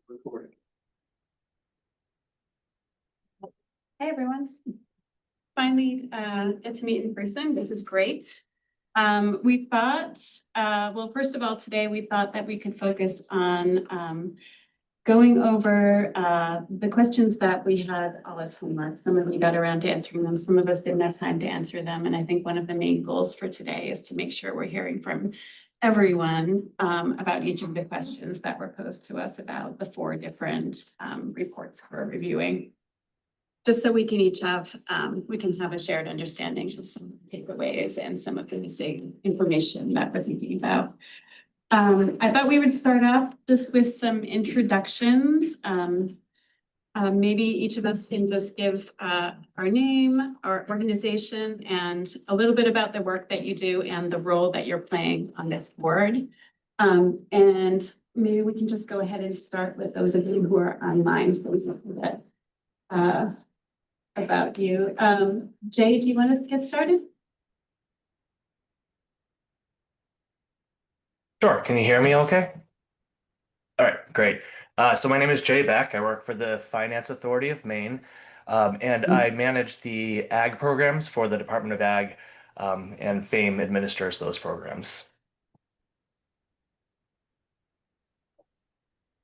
Recording. Hey everyone. Finally get to meet in person, which is great. We thought, well, first of all, today we thought that we could focus on going over the questions that we had all as homework. Some of you got around to answering them, some of us didn't have time to answer them. And I think one of the main goals for today is to make sure we're hearing from everyone about each of the questions that were posed to us about the 4 different reports we're reviewing. Just so we can each have, we can have a shared understanding of some takeaways and some of the missing information that we're thinking about. I thought we would start off just with some introductions. Maybe each of us can just give our name, our organization, and a little bit about the work that you do and the role that you're playing on this board. And maybe we can just go ahead and start with those of you who are online so we can forget about you. Jay, do you want us to get started? Sure. Can you hear me okay? All right, great. So my name is Jay Beck. I work for the Finance Authority of Maine, and I manage the ag programs for the Department of Ag, and FAME administers those programs.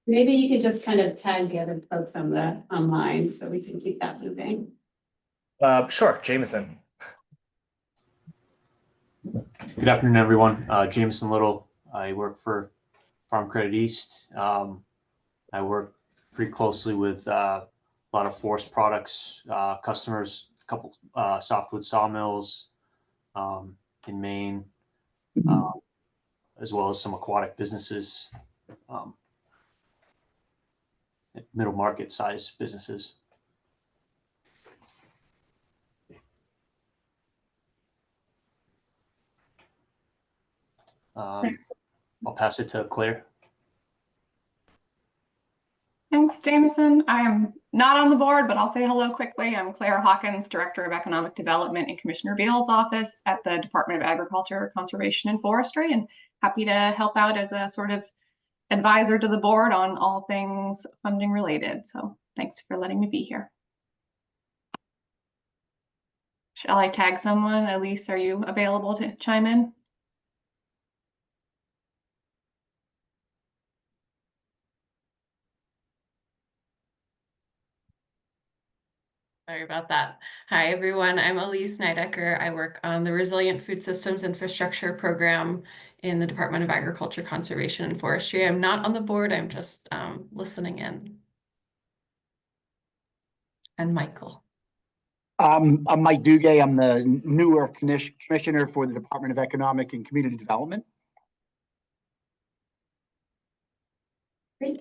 Maybe you could just kind of tag the other folks on the online so we can keep that moving. Sure, Jameson. Good afternoon, everyone. Jameson Little. I work for Farm Credit East. I work pretty closely with a lot of forest products customers, a couple softwood sawmills in Maine, as well as some aquatic businesses, middle market size businesses. I'll pass it to Claire. Thanks, Jameson. I am not on the board, but I'll say hello quickly. I'm Claire Hawkins, Director of Economic Development in Commissioner Beal's office at the Department of Agriculture, Conservation, and Forestry, and happy to help out as a sort of advisor to the board on all things funding related. So thanks for letting me be here. Shall I tag someone? Elise, are you available to chime in? Sorry about that. Hi, everyone. I'm Elise Neidecker. I work on the Resilient Food Systems Infrastructure Program in the Department of Agriculture, Conservation, and Forestry. I'm not on the board. I'm just listening in. And Michael. I'm Mike Duguay. I'm the newer commissioner for the Department of Economic and Community Development. Great.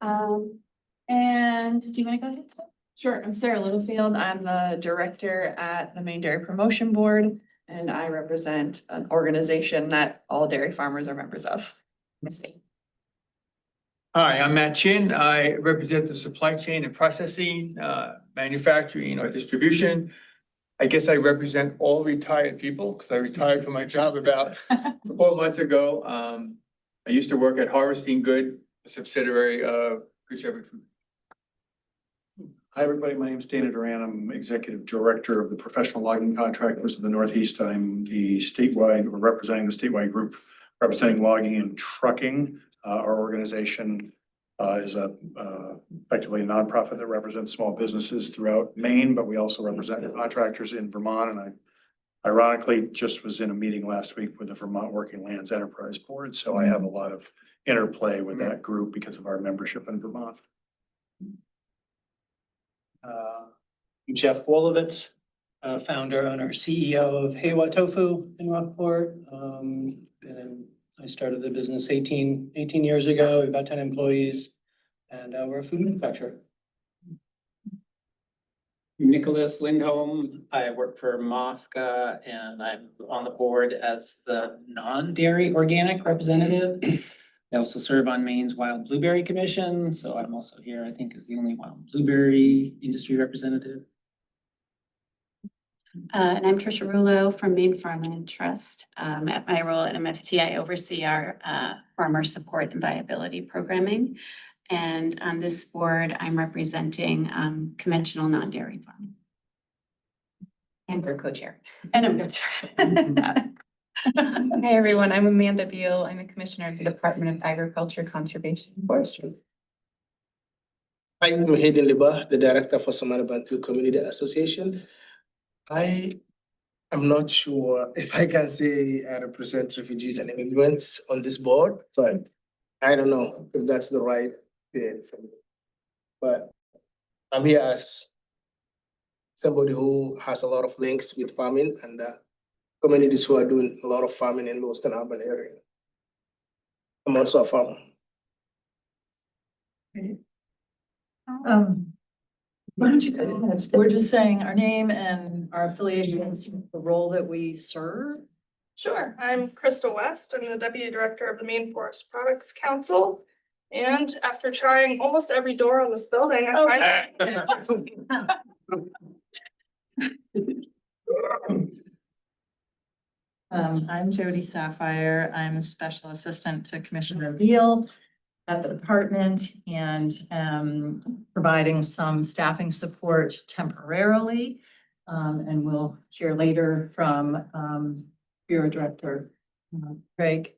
And do you want to go ahead, Sarah? Sure, I'm Sarah Littlefield. I'm the director at the Maine Dairy Promotion Board, and I represent an organization that all dairy farmers are members of in the state. Hi, I'm Matt Chin. I represent the supply chain and processing, manufacturing or distribution. I guess I represent all retired people because I retired from my job about 4 months ago. I used to work at Harvesting Good, a subsidiary of Good Shepherd Food. Hi, everybody. My name is Dana Duran. I'm Executive Director of the Professional Logging Contractors of the Northeast. I'm the statewide, or representing the statewide group, representing logging and trucking. Our organization is effectively a nonprofit that represents small businesses throughout Maine, but we also represent contractors in Vermont. And I ironically just was in a meeting last week with the Vermont Working Lands Enterprise Board. So I have a lot of interplay with that group because of our membership in Vermont. I'm Jeff Wolowitz, founder, owner, CEO of Heiwa Tofu in Rockport. And I started the business 18 years ago. We've got 10 employees, and we're a food manufacturer. Nicholas Lindholm. I work for MOFGA, and I'm on the board as the non-dairy organic representative. I also serve on Maine's Wild Blueberry Commission, so I'm also here, I think, as the only wild blueberry industry representative. And I'm Trisha Rulo from Maine Farmland Trust. At my role at MFT, I oversee our farmer support and viability programming. And on this board, I'm representing conventional non-dairy farming. And we're co-chair. And I'm co-chair. Hi, everyone. I'm Amanda Beal. I'm the Commissioner of the Department of Agriculture, Conservation and Forestry. I'm Hayden Liba, the Director for Somali Bantu Community Association. I am not sure if I can say I represent refugees and immigrants on this board, but I don't know if that's the right thing for me. But I'm here as somebody who has a lot of links with farming and communities who are doing a lot of farming in Lewiston urban area. I'm also a farmer. Why don't you go ahead? We're just saying our name and our affiliations, the role that we serve. Sure, I'm Crystal West. I'm the Deputy Director of the Maine Forest Products Council. And after trying almost every door on this building, I I'm Jody Sapphire. I'm a Special Assistant to Commissioner Beal at the department and providing some staffing support temporarily. And we'll hear later from Bureau Director Craig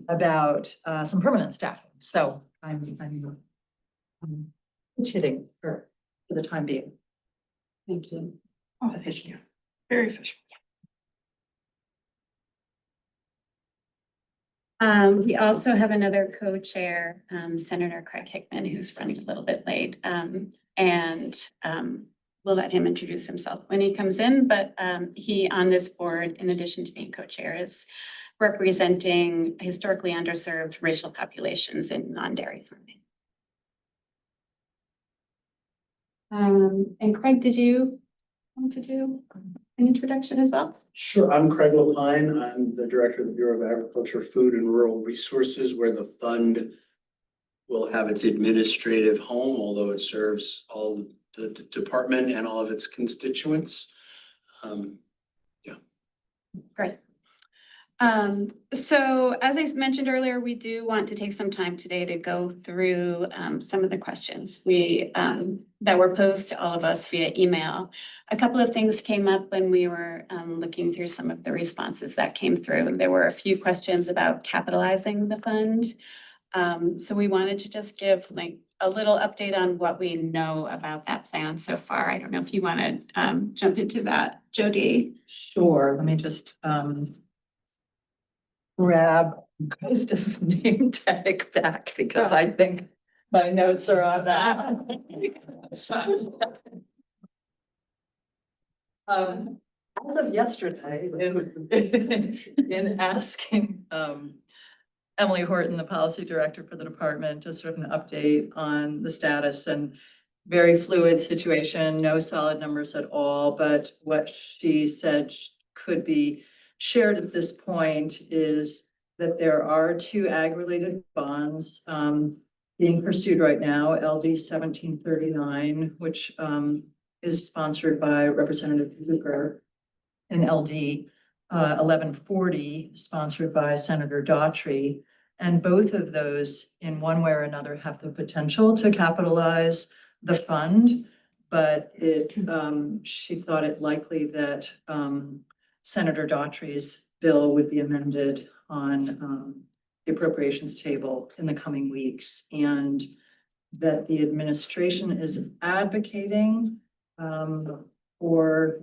about some permanent staffing. So I'm hitting for the time being. Thank you. Oh, thank you. very efficient. We also have another co-chair, Senator Craig Hickman, who's running a little bit late. We'll let him introduce himself when he comes in, but he on this board, in addition to being co-chair, is representing historically underserved racial populations in non-dairy farming. And Craig, did you want to do an introduction as well? Sure, I'm Craig Lapine. I'm the Director of the Bureau of Agriculture, Food and Rural Resources, where the fund will have its administrative home, although it serves all the department and all of its constituents. Great. So as I mentioned earlier, we do want to take some time today to go through some of the questions that were posed to all of us via email. A couple of things came up when we were looking through some of the responses that came through, and there were a few questions about capitalizing the fund. So we wanted to just give like a little update on what we know about that plan so far. I don't know if you want to jump into that, Jody. Sure, let me just grab Krista's name tag back because I think my notes are on that. As of yesterday, in asking Emily Horton, the policy director for the department, just sort of an update on the status and very fluid situation, no solid numbers at all, but what she said could be shared at this point is that there are 2 ag-related bonds being pursued right now, LD 1739, which is sponsored by Representative Luker, and LD 1140, sponsored by Senator Daughtry. And both of those, in one way or another, have the potential to capitalize the fund, but she thought it likely that Senator Daughtry's bill would be amended on the appropriations table in the coming weeks, and that the administration is advocating for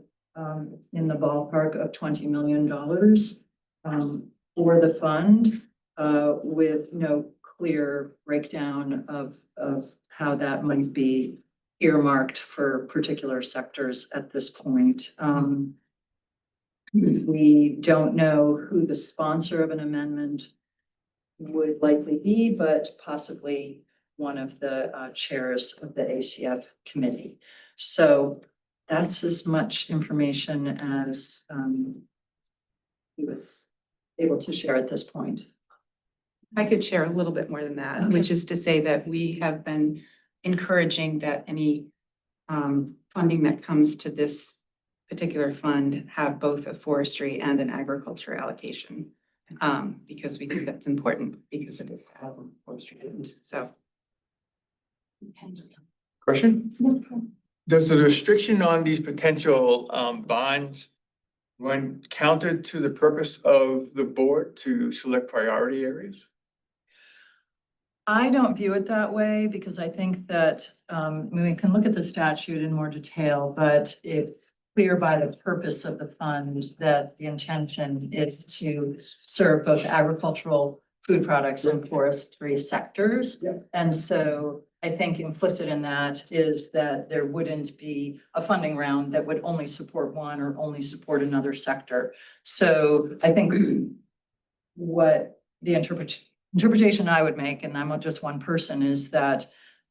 in the ballpark of $20 million for the fund with no clear breakdown of how that might be earmarked for particular sectors at this point. We don't know who the sponsor of an amendment would likely be, but possibly one of the chairs of the ACF committee. So that's as much information as he was able to share at this point. I could share a little bit more than that, which is to say that we have been encouraging that any funding that comes to this particular fund have both a forestry and an agriculture allocation. because we think that's important because it is for students. So. Question? Does the restriction on these potential bonds run counter to the purpose of the board to select priority areas? I don't view it that way because I think that, I mean, we can look at the statute in more detail, but it's clear by the purpose of the fund that the intention is to serve both agricultural, food products and forestry sectors. Yeah. And so I think implicit in that is that there wouldn't be a funding round that would only support one or only support another sector. So I think what the interpretation I would make, and I'm just one person, is that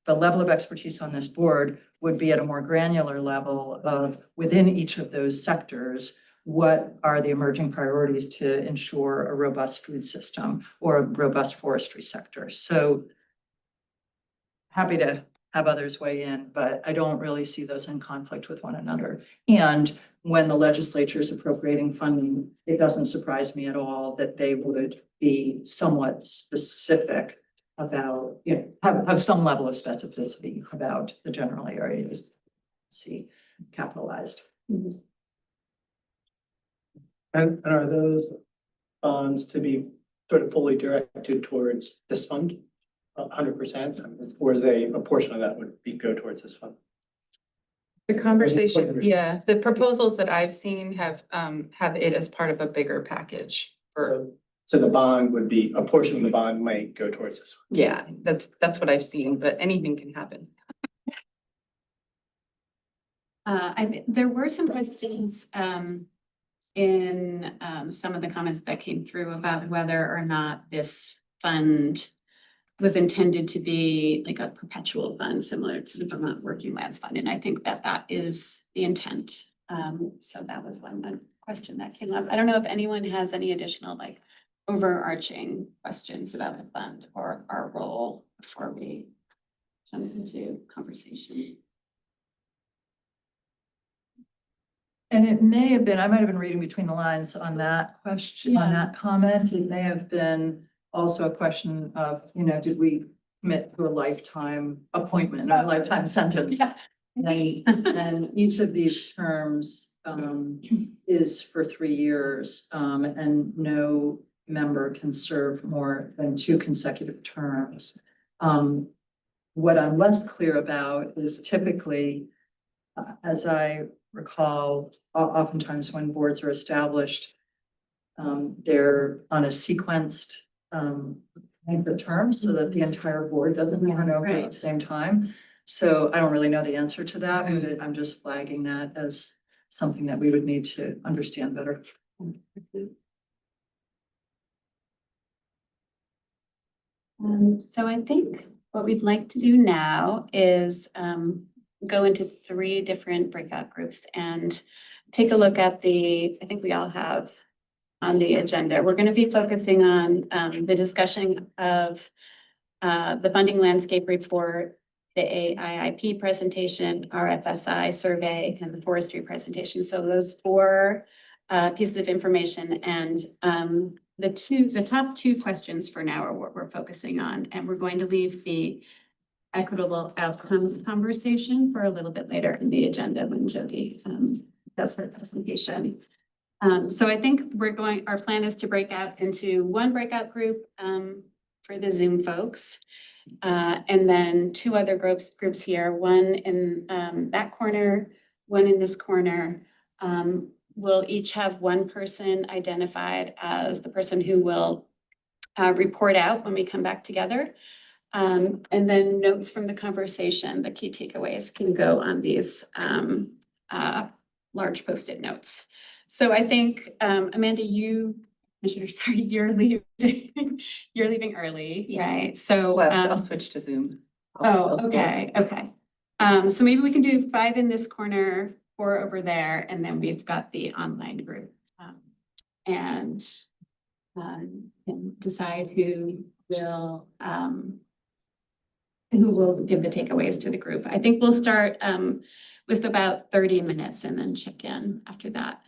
the level of expertise on this board would be at a more granular level of within each of those sectors, what are the emerging priorities to ensure a robust food system or a robust forestry sector. So happy to have others weigh in, but I don't really see those in conflict with one another. And when the legislature is appropriating funding, it doesn't surprise me at all that they would be somewhat specific about, you know, have some level of specificity about the general areas see capitalized. And are those bonds to be sort of fully directed towards this fund? 100%, or is a portion of that would go towards this fund? The conversation, yeah, the proposals that I've seen have it as part of a bigger package for. So the bond would be, a portion of the bond might go towards this one. Yeah, that's what I've seen, but anything can happen. There were some questions in some of the comments that came through about whether or not this fund was intended to be like a perpetual fund similar to the Vermont Working Lands Fund. And I think that that is the intent. So that was one question that came up. I don't know if anyone has any additional like overarching questions about the fund or our role before we jump into conversation. And it may have been, I might have been reading between the lines on that question, on that comment. It may have been also a question of, you know, did we commit to a lifetime appointment, not a lifetime sentence? Yeah. And each of these terms is for 3 years, and no member can serve more than 2 consecutive terms. What I'm less clear about is typically, as I recall, oftentimes when boards are established, they're on a sequenced length of terms so that the entire board doesn't turn over at the same time. So I don't really know the answer to that, but I'm just flagging that as something that we would need to understand better. So I think what we'd like to do now is go into 3 different breakout groups and take a look at I think we all have on the agenda. We're going to be focusing on the discussion of the funding landscape report, the AIIP presentation, RFSI survey, and the forestry presentation. So those 4 pieces of information, and the top 2 questions for now are what we're focusing on, and we're going to leave the equitable outcomes conversation for a little bit later in the agenda when Jody does her presentation. So I think our plan is to break out into 1 breakout group for the Zoom folks, and then 2 other groups here, one in that corner, one in this corner. We'll each have 1 person identified as the person who will report out when we come back together. And then notes from the conversation, the key takeaways can go on these large Post-it notes. So I think, Amanda, you're leaving, you're leaving early, right? So I'll switch to Zoom. Okay. So maybe we can do 5 in this corner, 4 over there, and then we've got the online group. And decide who will give the takeaways to the group. I think we'll start with about 30 minutes and then check in after that.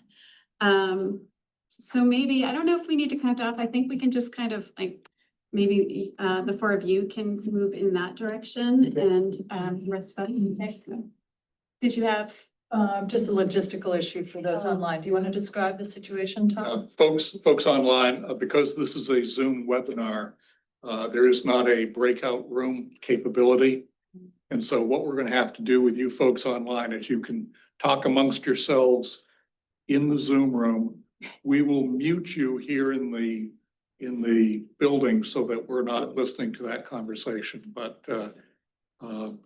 So maybe, I don't know if we need to count off. I think we can just kind of like, maybe the four of you can move in that direction and the rest of us. Okay. Did you have? Just a logistical issue for those online. Do you want to describe the situation, Tom? Folks online, because this is a Zoom webinar, there is not a breakout room capability. And so what we're going to have to do with you folks online is you can talk amongst yourselves in the Zoom room. We will mute you here in the building so that we're not listening to that conversation. But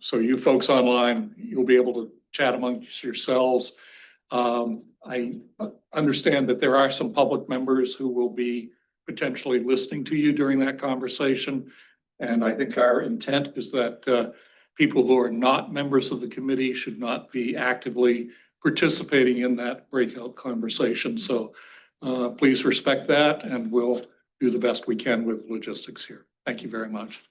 so you folks online, you'll be able to chat amongst yourselves. I understand that there are some public members who will be potentially listening to you during that conversation. And I think our intent is that people who are not members of the committee should not be actively participating in that breakout conversation. So please respect that, and we'll do the best we can with logistics here. Thank you very much.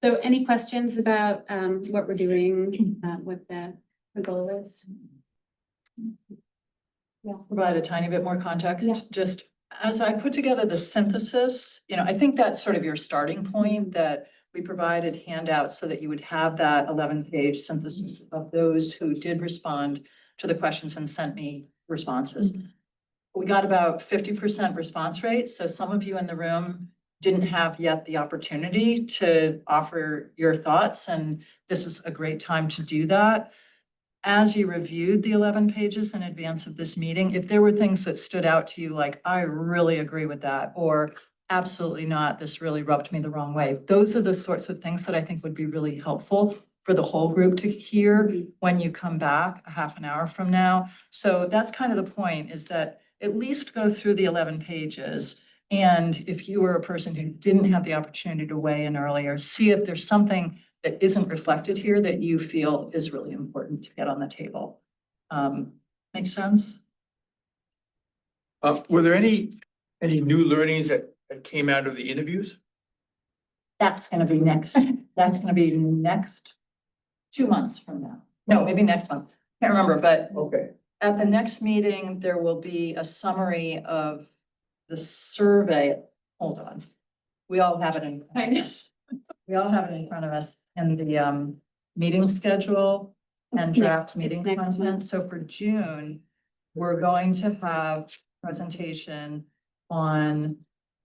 So any questions about what we're doing, what the goal is? Yeah. Provide a tiny bit more context, just as I put together the synthesis, I think that's sort of your starting point, that we provided handouts so that you would have that 11-page synthesis of those who did respond to the questions and sent me responses. We got about 50% response rate. So some of you in the room didn't have yet the opportunity to offer your thoughts, and this is a great time to do that. As you reviewed the 11 pages in advance of this meeting, if there were things that stood out to you, like, I really agree with that, or absolutely not, this really rubbed me the wrong way. Those are the sorts of things that I think would be really helpful for the whole group to hear when you come back a half an hour from now. So that's kind of the point, is that at least go through the 11 pages. And if you were a person who didn't have the opportunity to weigh in earlier, see if there's something that isn't reflected here that you feel is really important to get on the table. Make sense? Were there any new learnings that came out of the interviews? That's gonna be next. That's gonna be next 2 months from now. No, maybe next month. Can't remember, but Okay. at the next meeting, there will be a summary of the survey. Hold on. We all have it in. We all have it in front of us in the meeting schedule and draft meeting content. So for June, we're going to have presentation on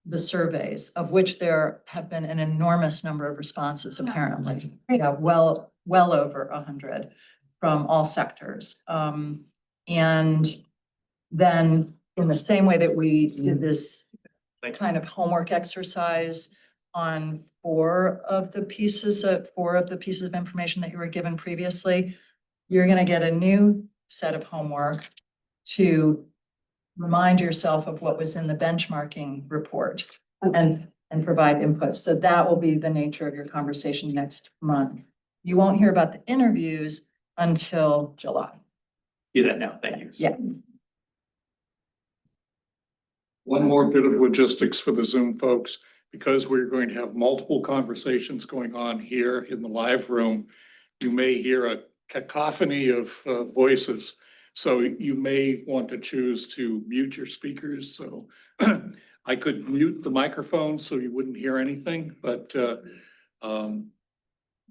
the surveys, of which there have been an enormous number of responses, apparently. Yeah, well over 100 from all sectors. And then in the same way that we did this kind of homework exercise on four of the pieces of information that you were given previously, you're going to get a new set of homework to remind yourself of what was in the benchmarking report and provide input. So that will be the nature of your conversation next month. You won't hear about the interviews until July. Do that now. Thank you. Yeah. One more bit of logistics for the Zoom folks, because we're going to have multiple conversations going on here in the live room. You may hear a cacophony of voices. So you may want to choose to mute your speakers. So I could mute the microphone so you wouldn't hear anything, but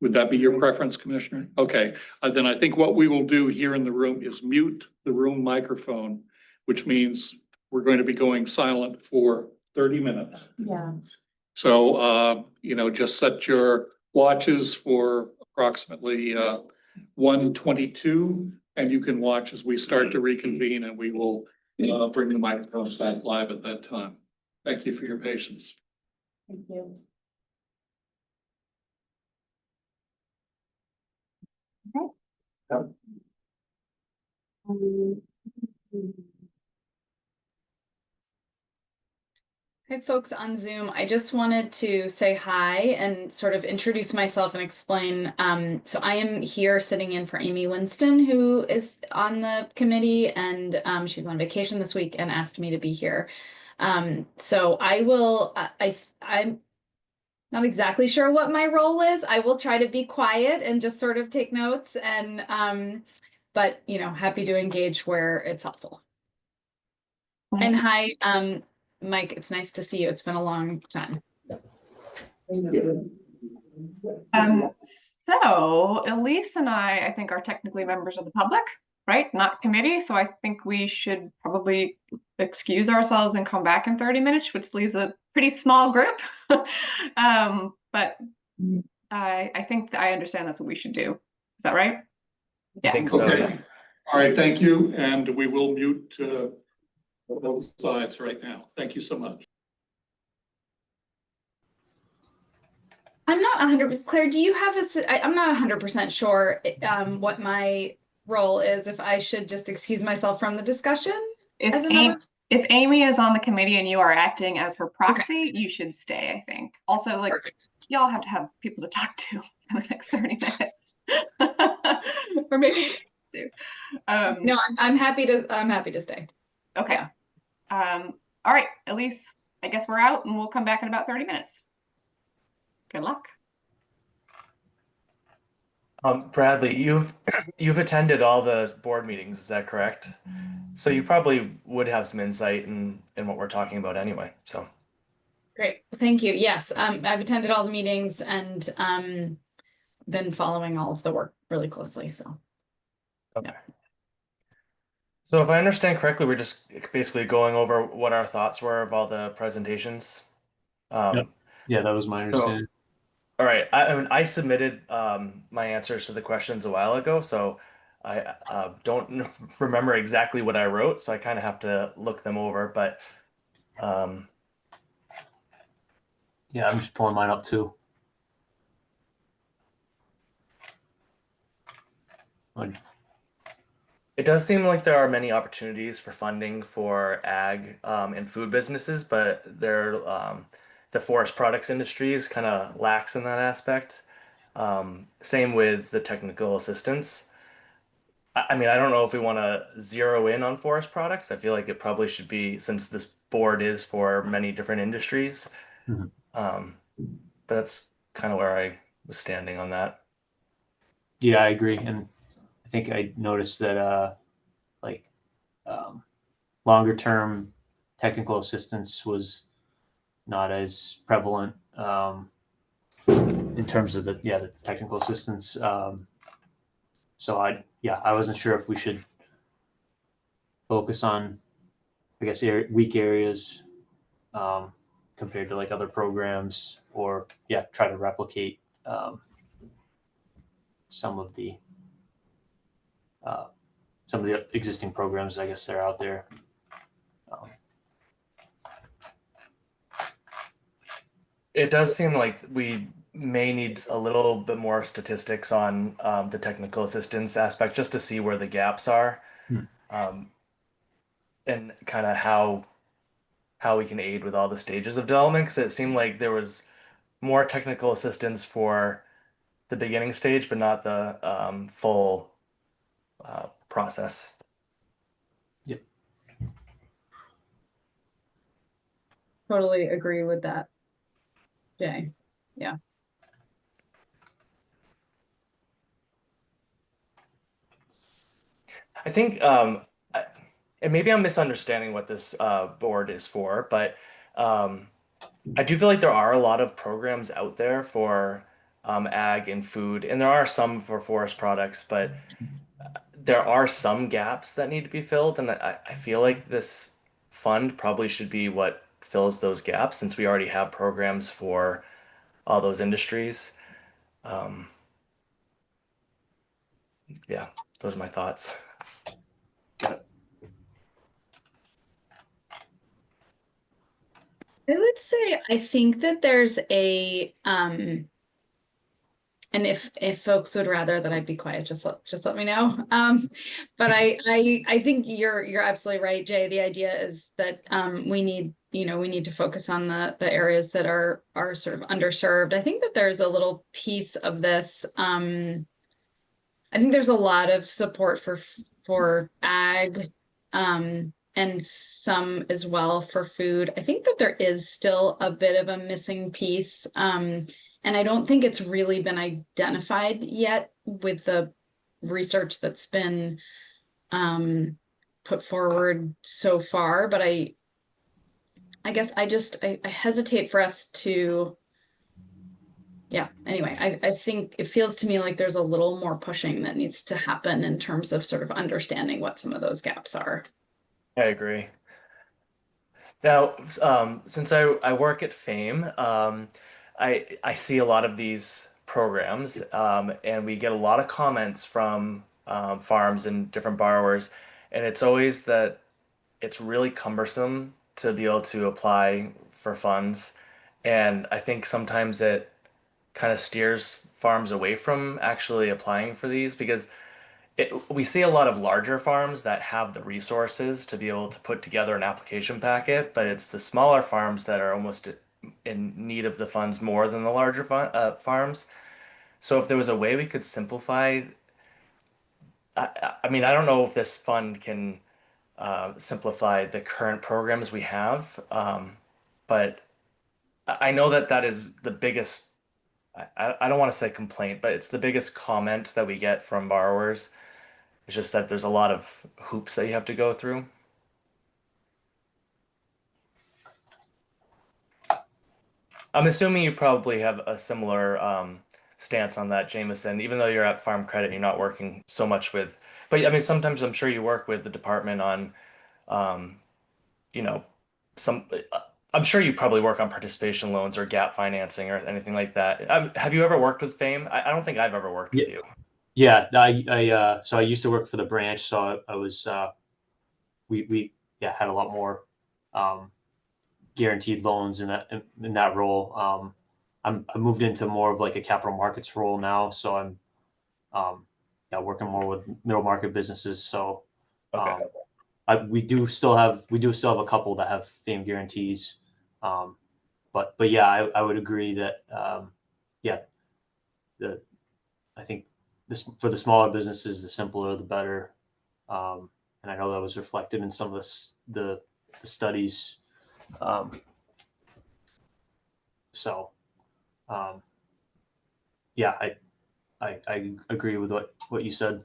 would that be your preference, Commissioner? Okay, then I think what we will do here in the room is mute the room microphone, which means we're going to be going silent for 30 minutes. Yeah. So, just set your watches for approximately 1:22, and you can watch as we start to reconvene, and we will bring the microphones back live at that time. Thank you for your patience. Thank you. Hi, folks on Zoom. I just wanted to say hi and sort of introduce myself and explain. So I am here sitting in for Amy Winston, who is on the committee, and she's on vacation this week and asked me to be here. So I will, I'm not exactly sure what my role is. I will try to be quiet and just sort of take notes, and but happy to engage where it's helpful. And hi, Mike, it's nice to see you. It's been a long time. So Elise and I think are technically members of the public, right? Not committee. So I think we should probably excuse ourselves and come back in 30 minutes, which leaves a pretty small group. But I think I understand that's what we should do. Is that right? I think so. Okay. All right, thank you. And we will mute both sides right now. Thank you so much. I'm not 100%. Claire, do you have I'm not 100% sure what my role is, if I should just excuse myself from the discussion. If Amy is on the committee and you are acting as her proxy, you should stay, I think. Also, like, y'all have to have people to talk to for the next 30 minutes. Or maybe do. No, I'm happy to stay. Okay. All right, Elise, I guess we're out and we'll come back in about 30 minutes. Good luck. Bradley, you've attended all the board meetings, is that correct? So you probably would have some insight in what we're talking about anyway. So Great, thank you. Yes, I've attended all the meetings and been following all of the work really closely. So okay. So if I understand correctly, we're just basically going over what our thoughts were of all the presentations. Yep. Yeah, that was my understanding. All right. I mean, I submitted my answers to the questions a while ago, so I don't remember exactly what I wrote, so I kind of have to look them over. But yeah, I'm just pulling mine up too. It does seem like there are many opportunities for funding for ag and food businesses, but the forest products industries kind of lacks in that aspect. Same with the technical assistance. I mean, I don't know if we want to zero in on forest products. I feel like it probably should be, since this board is for many different industries. But that's kind of where I was standing on that. Yeah, I agree. And I think I noticed that longer term technical assistance was not as prevalent in terms of the technical assistance. So I wasn't sure if we should focus on, I guess, weak areas compared to like other programs, or try to replicate some of the existing programs, I guess, that are out there. It does seem like we may need a little bit more statistics on the technical assistance aspect, just to see where the gaps are, and kind of how we can aid with all the stages of development. Because it seemed like there was more technical assistance for the beginning stage, but not the full process. Yep. totally agree with that, Jay. Yeah. I think, and maybe I'm misunderstanding what this board is for, but I do feel like there are a lot of programs out there for ag and food, and there are some for forest products, but there are some gaps that need to be filled, and I feel like this fund probably should be what fills those gaps, since we already have programs for all those industries. Yeah, those are my thoughts. I would say I think that there's a and if folks would rather that I be quiet, just let me know. But I think you're absolutely right, Jay. The idea is that we need to focus on the areas that are sort of underserved. I think that there's a little piece of this. I think there's a lot of support for ag, and some as well for food. I think that there is still a bit of a missing piece. And I don't think it's really been identified yet with the research that's been put forward so far, but I guess I hesitate for us to, yeah, anyway, I think it feels to me like there's a little more pushing that needs to happen in terms of sort of understanding what some of those gaps are. I agree. Now, since I work at Fame, I see a lot of these programs, and we get a lot of comments from farms and different borrowers, and it's always that it's really cumbersome to be able to apply for funds, and I think sometimes it kind of steers farms away from actually applying for these because we see a lot of larger farms that have the resources to be able to put together an application packet, but it's the smaller farms that are almost in need of the funds more than the larger farms. So if there was a way we could simplify, I mean, I don't know if this fund can simplify the current programs we have, but I know that that is the biggest, I don't want to say complaint, but it's the biggest comment that we get from borrowers. It's just that there's a lot of hoops that you have to go through. I'm assuming you probably have a similar stance on that, Jameson, even though you're at Farm Credit, you're not working so much with, but I mean, sometimes I'm sure you work with the department on, um, you know, some, I'm sure you probably work on participation loans or gap financing or anything like that. Have you ever worked with Fame? I don't think I've ever worked with you. Yeah, so I used to work for the branch, so I was we yeah had a lot more um, guaranteed loans in that role. I moved into more of like a capital markets role now, so I'm yeah working more with middle market businesses. So Okay. we do still have a couple that have fame guarantees, um, but yeah, I would agree that yeah the I think this for the smaller businesses, the simpler the better. And I know that was reflected in some of the studies. Um, so um, yeah, I agree with what you said.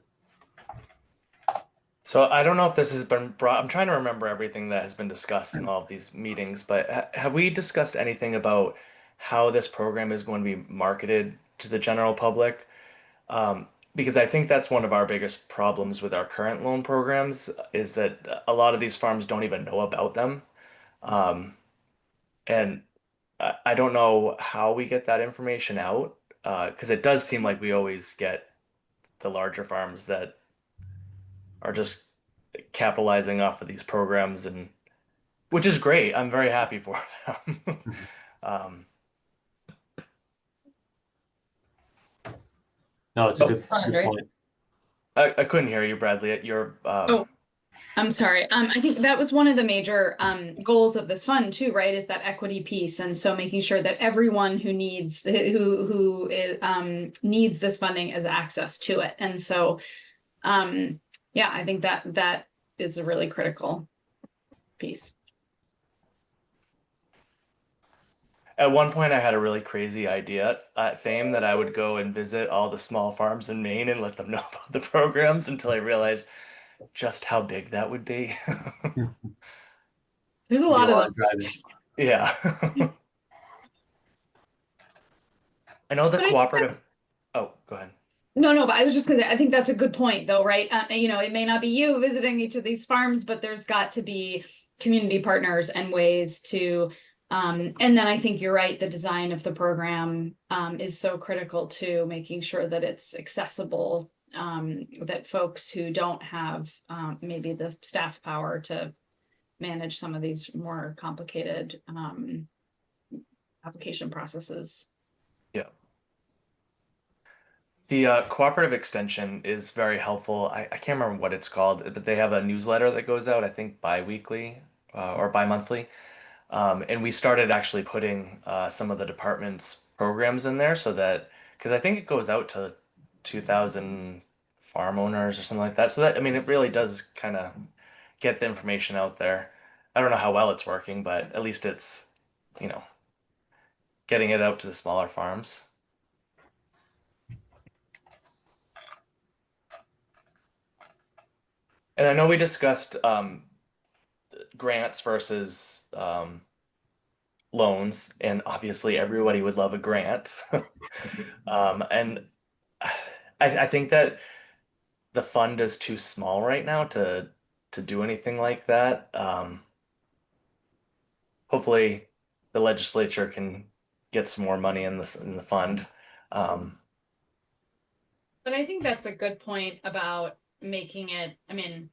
So I don't know if this has been brought, I'm trying to remember everything that has been discussed in all of these meetings, but have we discussed anything about how this program is going to be marketed to the general public? Because I think that's one of our biggest problems with our current loan programs is that a lot of these farms don't even know about them. Um, and I don't know how we get that information out, because it does seem like we always get the larger farms that are just capitalizing off of these programs and which is great. I'm very happy for them. Um, No, it's a good Andre? point. I couldn't hear you, Bradley. You're Oh, I'm sorry. I think that was one of the major goals of this fund too, right? Is that equity piece, and so making sure that everyone who needs needs this funding has access to it. And so, yeah, I think that is a really critical piece. At one point, I had a really crazy idea at Fame that I would go and visit all the small farms in Maine and let them know about the programs until I realized just how big that would be. There's a lot of them. Driving. Yeah. I know the But I think cooperative. Oh, go ahead. No, but I was just gonna say, I think that's a good point though, right? It may not be you visiting each of these farms, but there's got to be community partners and ways to, and then I think you're right, the design of the program is so critical to making sure that it's accessible, that folks who don't have maybe the staff power to manage some of these more complicated application processes. Yeah. The cooperative extension is very helpful. I can't remember what it's called, but they have a newsletter that goes out, I think bi-weekly or bi-monthly. And we started actually putting some of the department's programs in there so that, because I think it goes out to 2,000 farm owners or something like that. So that, I mean, it really does kind of get the information out there. I don't know how well it's working, but at least it's, you know, getting it out to the smaller farms. And I know we discussed grants versus loans, and obviously everybody would love a grant. And I think that the fund is too small right now to do anything like that. Hopefully the legislature can get some more money in the fund. But I think that's a good point about making it, I mean,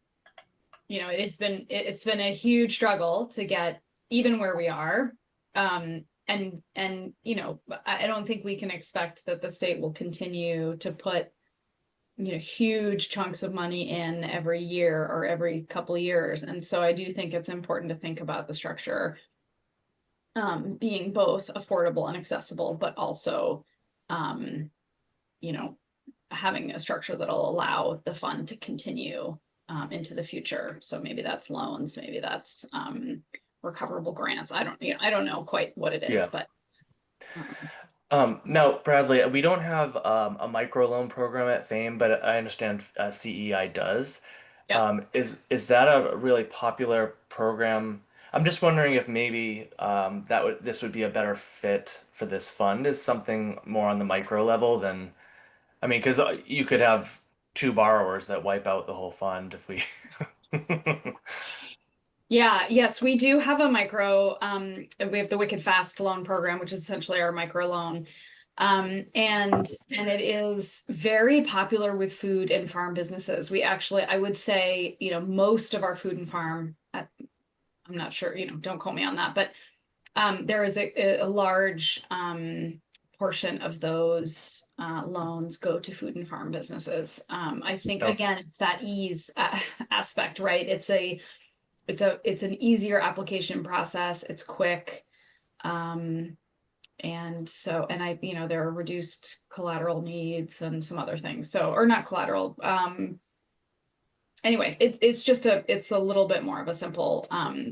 you know, it's been a huge struggle to get even where we are. And you know, I don't think we can expect that the state will continue to put, you know, huge chunks of money in every year or every couple of years. And so I do think it's important to think about the structure being both affordable and accessible, but also, you know, having a structure that'll allow the fund to continue into the future. So maybe that's loans, maybe that's recoverable grants. I don't know quite what it is, Yeah. but No, Bradley, we don't have a microloan program at FAME, but I understand CEI does. Yeah. Is that a really popular program? I'm just wondering if maybe this would be a better fit for this fund, is something more on the micro level than, I mean, because you could have two borrowers that wipe out the whole fund if we. yeah, yes, we do have a micro, we have the Wicked Fast loan program, which is essentially our micro loan. And it is very popular with food and farm businesses. We actually, I would say, you know, most of our food and farm, I'm not sure, you know, don't quote me on that, but there is a large portion of those loans go to food and farm businesses. I think, again, it's that ease aspect, right? It's an easier application process. It's quick. And you know, there are reduced collateral needs and some other things. So, or not collateral. Anyway, it's a little bit more of a simple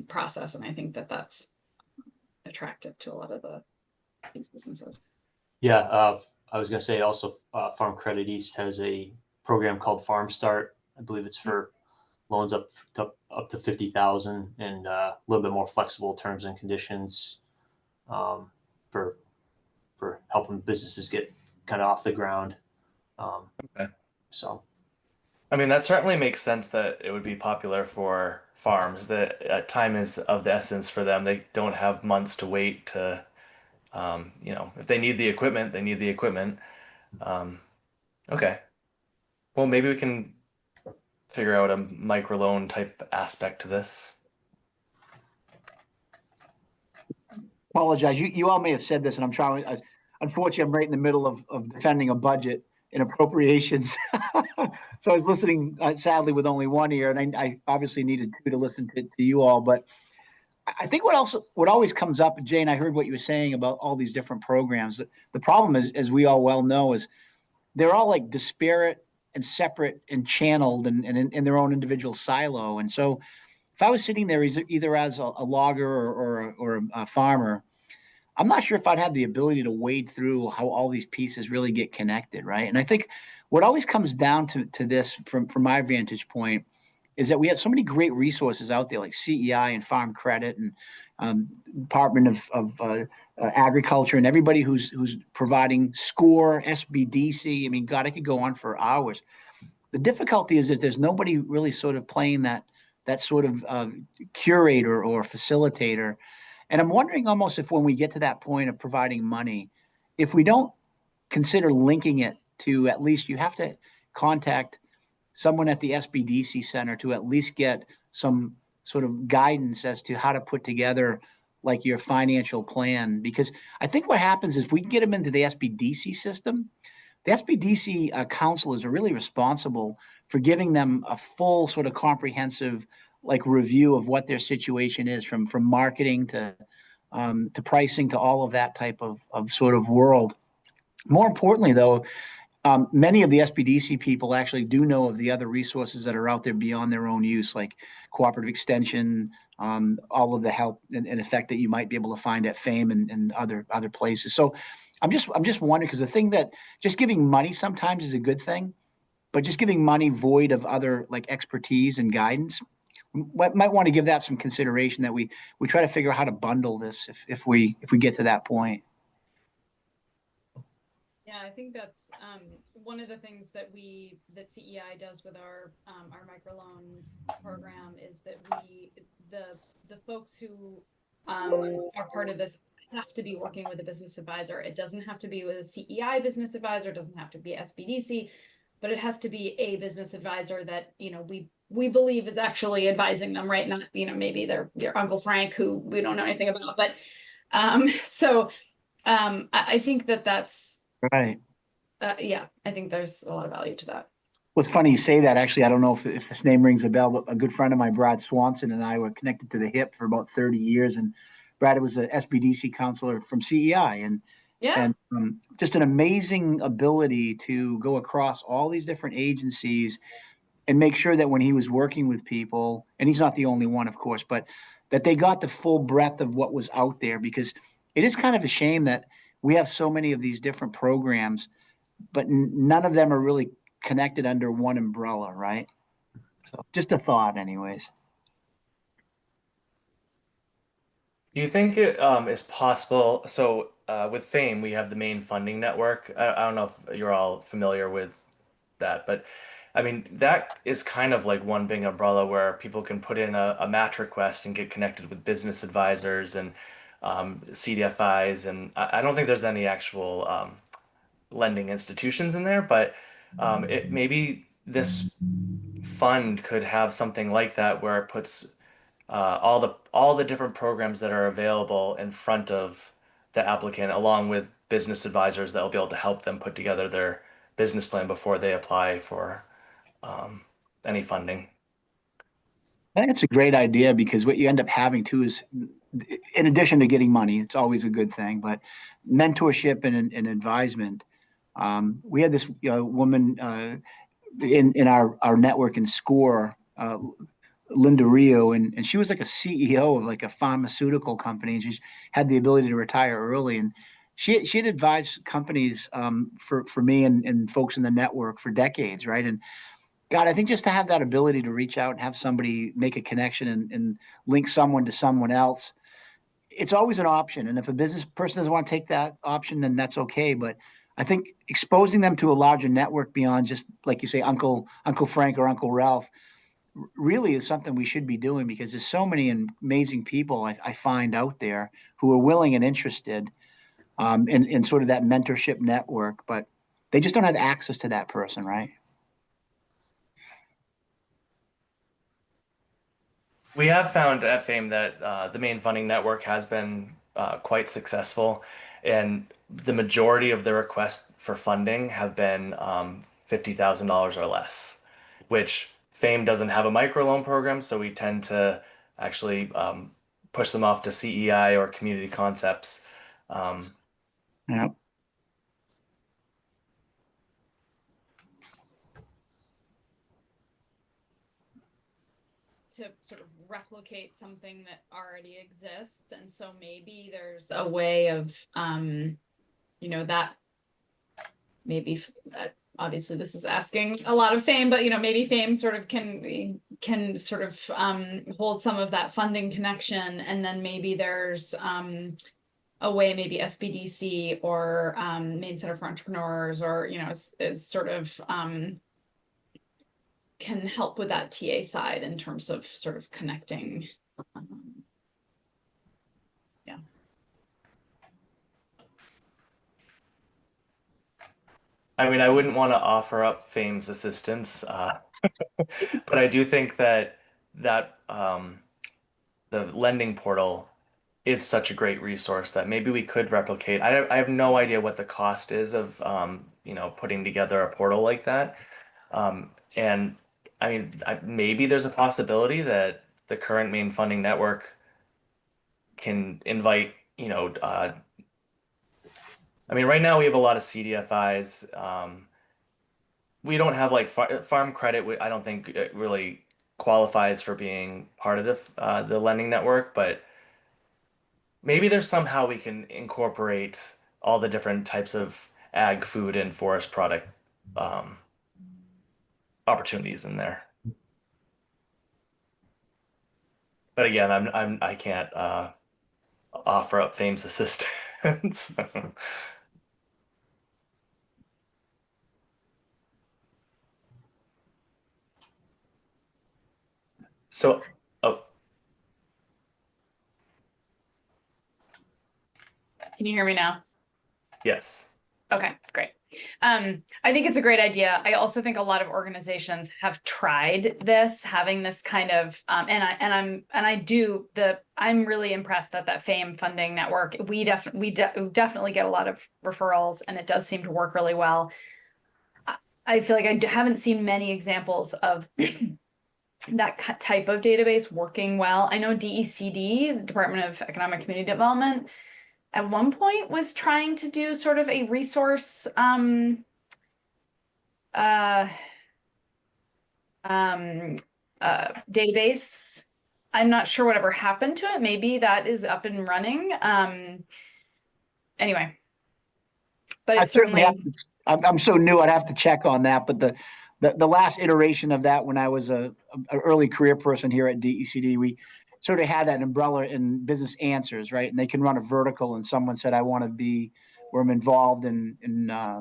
process. And I think that that's attractive to a lot of these businesses. Yeah, I was gonna say also, Farm Credit East has a program called Farm Start. I believe it's for loans up to 50,000 and a little bit more flexible terms and conditions for helping businesses get kind of off the ground. Okay. So, I mean, that certainly makes sense that it would be popular for farms, that time is of the essence for them. They don't have months to wait to, you know, if they need the equipment, they need the equipment. Okay. Well, maybe we can figure out a microloan type aspect to this. Apologize. You all may have said this, and I'm trying. Unfortunately, I'm right in the middle of defending a budget and appropriations. So I was listening, sadly, with only one ear, and I obviously needed two to listen to you all. But I think what always comes up, Jane, I heard what you were saying about all these different programs. The problem is, as we all well know, is they're all like disparate and separate and channeled and in their own individual silo. And so if I was sitting there either as a logger or a farmer, I'm not sure if I'd have the ability to wade through how all these pieces really get connected, right? And I think what always comes down to this from my vantage point is that we have so many great resources out there like CEI and Farm Credit and Department of Agriculture and everybody who's providing SCORE, SBDC. I mean, God, I could go on for hours. The difficulty is that there's nobody really sort of playing that sort of curator or facilitator. And I'm wondering almost if when we get to that point of providing money, if we don't consider linking it to at least you have to contact someone at the SBDC Center to at least get some sort of guidance as to how to put together like your financial plan. Because I think what happens is if we can get them into the SBDC system, the SBDC counselors are really responsible for giving them a full sort of comprehensive like review of what their situation is from marketing to pricing to all of that type of sort of world. More importantly, though, many of the SBDC people actually do know of the other resources that are out there beyond their own use, like cooperative extension, all of the help and effect that you might be able to find at FAME and other places. So I'm just wondering, because the thing that just giving money sometimes is a good thing, but just giving money void of other like expertise and guidance, might want to give that some consideration, that we try to figure out how to bundle this if we get to that point. Yeah, I think that's one of the things that CEI does with our microloan program is that the folks who are part of this have to be working with a business advisor. It doesn't have to be with a CEI business advisor, it doesn't have to be SBDC, but it has to be a business advisor that, you know, we believe is actually advising them, right? Not, you know, maybe their Uncle Frank, who we don't know anything about, but I think that's Right. yeah, I think there's a lot of value to that. Well, it's funny you say that. Actually, I don't know if this name rings a bell, but a good friend of mine, Brad Swanson, and I were connected to the HIP for about 30 years. And Brad was a SBDC counselor from CEI, and Yeah. just an amazing ability to go across all these different agencies and make sure that when he was working with people, and he's not the only one, of course, but that they got the full breadth of what was out there, because it is kind of a shame that we have so many of these different programs, but none of them are really connected under one umbrella, right? So just a thought, anyways. Do you think it is possible? So with FAME, we have the main funding network. I don't know if you're all familiar with that, but I mean, that is kind of like one big umbrella where people can put in a match request and get connected with business advisors and CDFIs. And I don't think there's any actual lending institutions in there, but maybe this fund could have something like that where it puts all the different programs that are available in front of the applicant, along with business advisors that will be able to help them put together their business plan before they apply for any funding. I think it's a great idea, because what you end up having too is, in addition to getting money, it's always a good thing, but mentorship and advisement. We had this woman in our network in SCORE, Linda Rio, and she was like a CEO of like a pharmaceutical company, and she had the ability to retire early. And she had advised companies for me and folks in the network for decades, right? And God, I think just to have that ability to reach out and have somebody make a connection and link someone to someone else, it's always an option. And if a business person doesn't want to take that option, then that's okay. But I think exposing them to a larger network beyond just, like you say, Uncle Frank or Uncle Ralph, really is something we should be doing, because there's so many amazing people I find out there who are willing and interested in sort of that mentorship network, but they just don't have access to that person, right? We have found at FAME that the main funding network has been quite successful, and the majority of the requests for funding have been $50,000 or less, which FAME doesn't have a microloan program, so we tend to actually push them off to CEI or Community Concepts. Yeah. To sort of replicate something that already exists. And so maybe there's a way of, you know, that maybe, obviously this is asking a lot of FAME, but, you know, maybe FAME sort of can sort of hold some of that funding connection. And then maybe there's a way, maybe SBDC or Maine Center for Entrepreneurs, or, you know, is sort of, can help with that TA side in terms of sort of connecting. Yeah. I mean, I wouldn't want to offer up FAME's assistance, but I do think that the lending portal is such a great resource that maybe we could replicate. I have no idea what the cost is of you know, putting together a portal like that. And I mean, maybe there's a possibility that the current main funding network can invite, you know, I mean, right now we have a lot of CDFIs. We don't have like farm credit. I don't think it really qualifies for being part of the lending network, but maybe there's somehow we can incorporate all the different types of ag, food, and forest product opportunities in there. But again, I can't offer up Fame's assistance. So, oh, Can you hear me now? yes. Okay, great. I think it's a great idea. I also think a lot of organizations have tried this, having this kind of, I'm really impressed that Fame funding network, we definitely get a lot of referrals, and it does seem to work really well. I feel like I haven't seen many examples of that type of database working well. I know DECD, Department of Economic Community Development, at one point was trying to do sort of a resource database. I'm not sure whatever happened to it. Maybe that is up and running. Anyway, but I'd it's certainly certainly. have to, I'm so new, I'd have to check on that, but the last iteration of that, when I was a early career person here at DECD, we sort of had that umbrella in Business Answers, right? And they can run a vertical, and someone said, I want to be where I'm involved in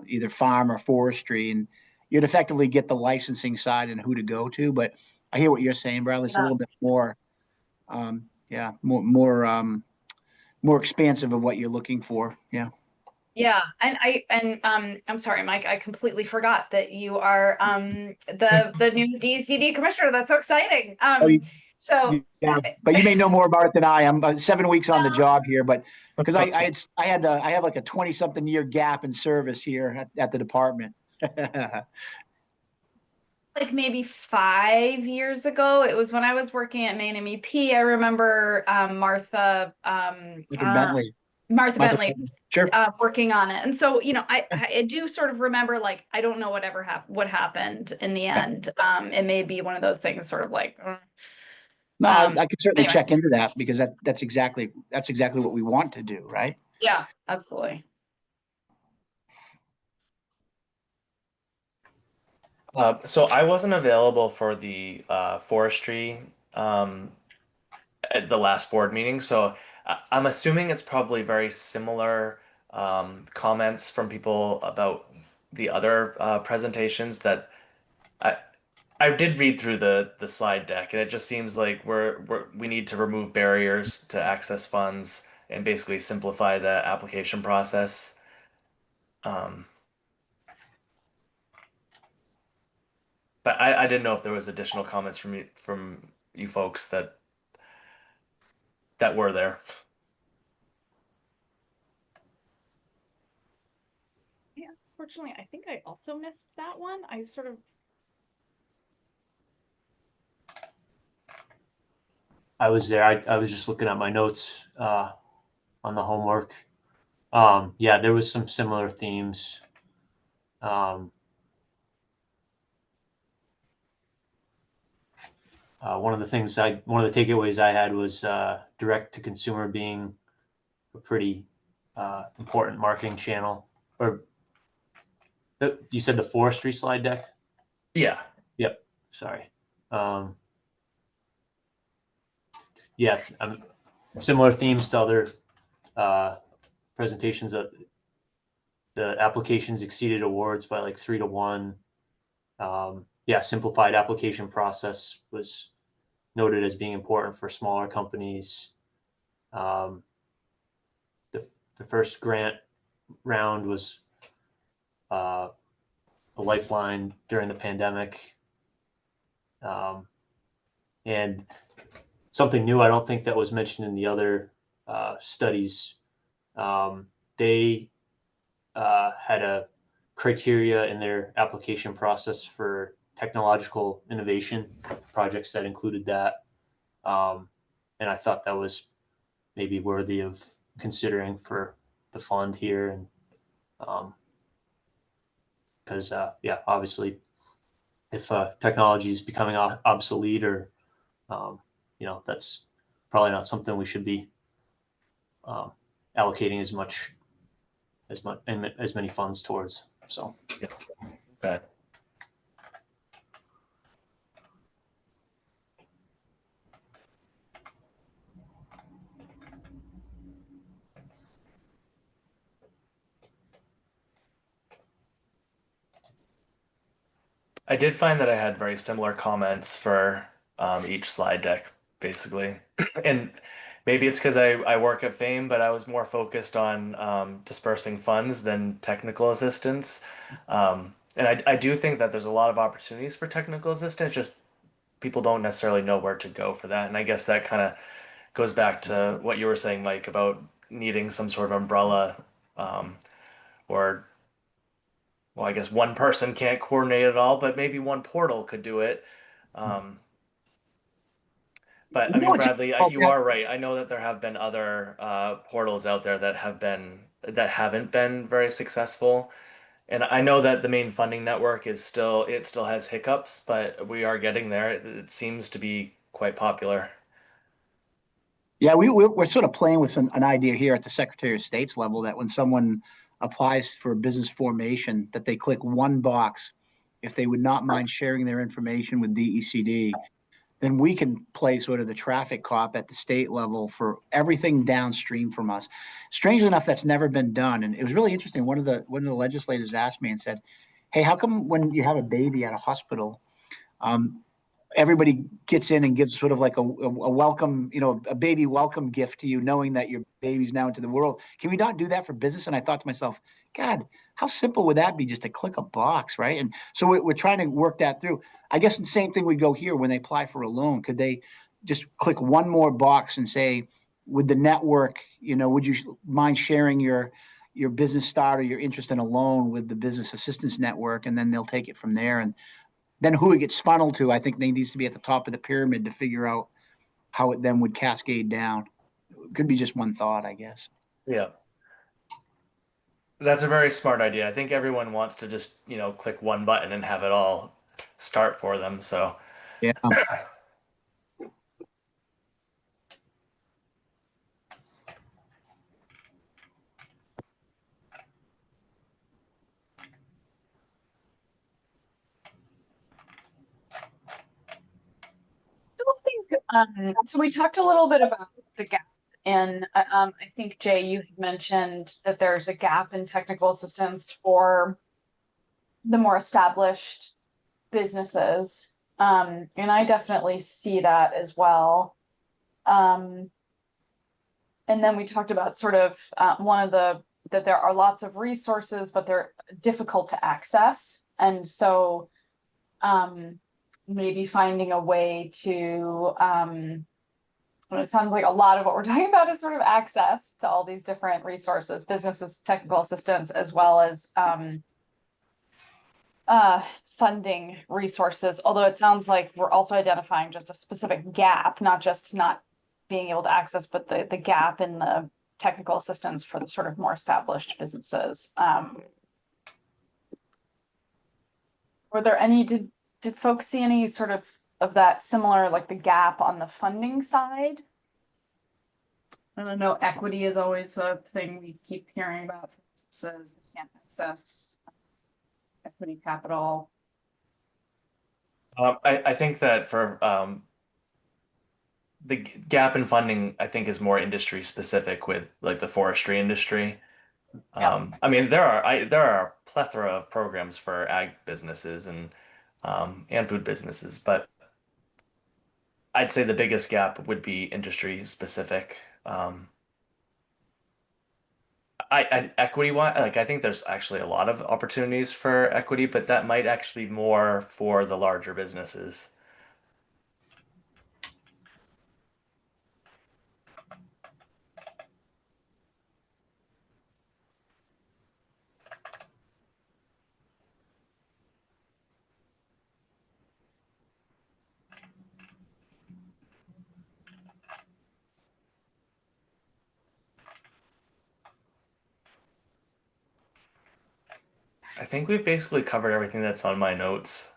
either farm or forestry, and you'd effectively get the licensing side and who to go to. But I hear what you're saying, Bradley. It's a little bit more, more expansive of what you're looking for. Yeah. Yeah, and I'm sorry, Mike, I completely forgot that you are the new DECD commissioner. That's so exciting. Yeah, but you may know more about it than I am. 7 weeks on the job here, but because I had like a 20-something year gap in service here at the department. Like maybe 5 years ago, it was when I was working at Maine MEP. I remember Martha Bentley. Martha Bentley, sure, working on it. And so, I do sort of remember, like, I don't know what happened in the end. It may be one of those things, sort of like. No, I could certainly anyway. check into that, because that's exactly what we want to do, right? Yeah, absolutely. So I wasn't available for the forestry at the last board meeting, so I'm assuming it's probably very similar comments from people about the other presentations that I did read through the slide deck, and it just seems like we need to remove barriers to access funds and basically simplify the application process. But I didn't know if there was additional comments from you folks that were there. Yeah, unfortunately, I think I also missed that one. I sort of. I was there. I was just looking at my notes on the homework. Yeah, there was some similar themes. One of the takeaways I had was direct to consumer being a pretty important marketing channel. Or you said the forestry slide deck? Yeah. Yep. Sorry. Yeah, similar themes to other presentations. Of the applications exceeded awards by like 3 to 1. Yeah, simplified application process was noted as being important for smaller companies. The first grant round was a lifeline during the pandemic. And something new, I don't think that was mentioned in the other studies. They had a criteria in their application process for technological innovation projects that included that. And I thought that was maybe worthy of considering for the fund here. And because, yeah, obviously, if technology is becoming obsolete, or, that's probably not something we should be allocating as many funds towards. So, yeah. Okay. I did find that I had very similar comments for each slide deck, basically. And maybe it's because I work at Fame, but I was more focused on dispersing funds than technical assistance. And I do think that there's a lot of opportunities for technical assistance, just people don't necessarily know where to go for that. And I guess that kind of goes back to what you were saying, Mike, about needing some sort of umbrella, or well, I guess one person can't coordinate it all, but maybe one portal could do it. Um, but I You know mean, what's Bradley, about you that? are right. I know that there have been other portals out there that haven't been very successful. And I know that the main funding network it still has hiccups, but we are getting there. It seems to be quite popular. Yeah, we're sort of playing with an idea here at the Secretary of State's level that when someone applies for business formation, that they click one box if they would not mind sharing their information with DECD, then we can play sort of the traffic cop at the state level for everything downstream from us. Strangely enough, that's never been done, and it was really interesting. One of the legislators asked me and said, "Hey, how come when you have a baby at a hospital, um, everybody gets in and gives sort of like a welcome, a baby welcome gift to you, knowing that your baby's now into the world. Can we not do that for business?" And I thought to myself, God, how simple would that be just to click a box, right? And so we're trying to work that through. I guess the same thing would go here when they apply for a loan. Could they just click one more box and say, with the network, would you mind sharing your business start or your interest in a loan with the business assistance network? And then they'll take it from there. And then who it gets funneled to, I think they needs to be at the top of the pyramid to figure out how it then would cascade down. Could be just one thought, I guess. Yeah. That's a very smart idea. I think everyone wants to just, click one button and have it all start for them. So Yeah. So we talked a little bit about the gap, and I think Jay, you had mentioned that there's a gap in technical assistance for the more established businesses, and I definitely see that as well. And then we talked about sort of that there are lots of resources, but they're difficult to access, and so maybe finding a way to it sounds like a lot of what we're talking about is sort of access to all these different resources, businesses, technical assistance, as well as funding resources. Although it sounds like we're also identifying just a specific gap, not just not being able to access, but the gap in the technical assistance for the sort of more established businesses. Were there any, did folks see any sort of that similar, like the gap on the funding side? I don't know, equity is always a thing we keep hearing about. Businesses they can't access equity capital. I think that for the gap in funding, I think is more industry specific with like the forestry industry. I mean, there are a plethora of programs for ag businesses and food businesses, but I'd say the biggest gap would be industry specific. Equity wise, like I think there's actually a lot of opportunities for equity, but that might actually be more for the larger businesses. I think we've basically covered everything that's on my notes.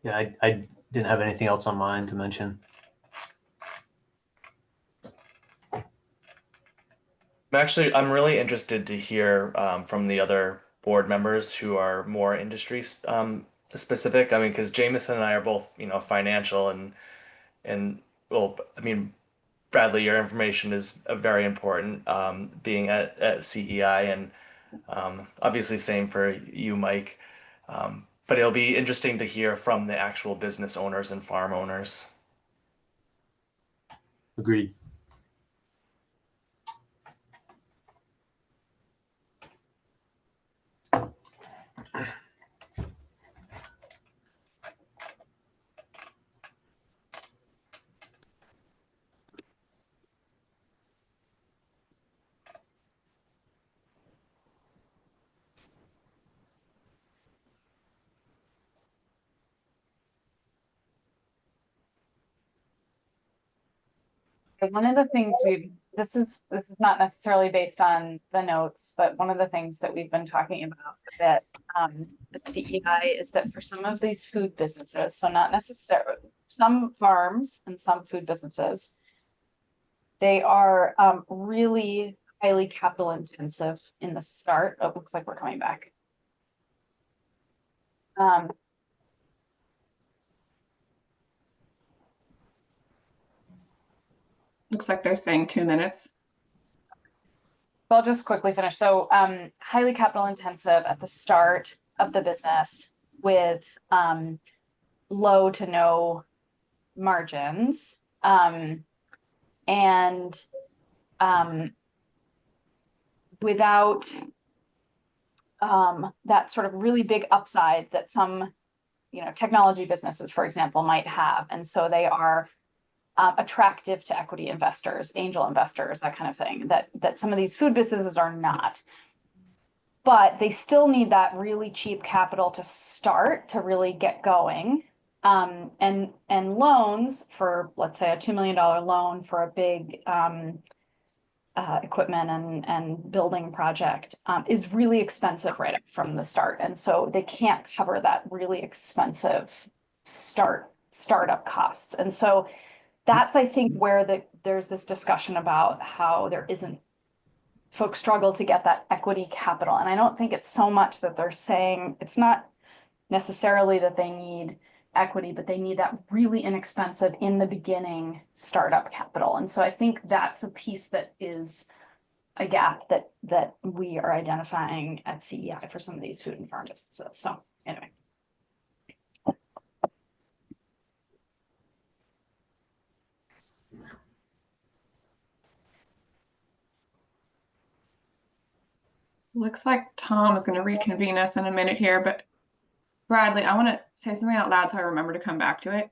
Yeah, I didn't have anything else on mine to mention. I'm really interested to hear from the other board members who are more industry specific. I mean, because Jameson and I are both, financial and well, I mean, Bradley, your information is very important, being at CEI, and Obviously, same for you, Mike. But it'll be interesting to hear from the actual business owners and farm owners. Agreed. One of the things this is not necessarily based on the notes, but one of the things that we've been talking about a bit at CEI is that for some of these food businesses, so not necessarily some farms and some food businesses, they are really highly capital intensive in the start. Oh, it looks like we're coming back. Looks like they're saying 2 minutes. So I'll just quickly finish. So highly capital intensive at the start of the business with low to no margins and without that sort of really big upside that some, technology businesses, for example, might have. And so they are attractive to equity investors, angel investors, that kind of thing, that some of these food businesses are not. But they still need that really cheap capital to start, to really get going. And loans for, let's say, a $2 million loan for a big equipment and building project is really expensive right up from the start. And so they can't cover that really expensive startup costs. And so that's, I think, where there's this discussion about how folks struggle to get that equity capital. And I don't think it's so much that they're saying, it's not necessarily that they need equity, but they need that really inexpensive in the beginning startup capital. And so I think that's a piece that is a gap that we are identifying at CEI for some of these food and farm businesses. So anyway. Looks like Tom is going to reconvene us in a minute here, but Bradley, I want to say something out loud so I remember to come back to it.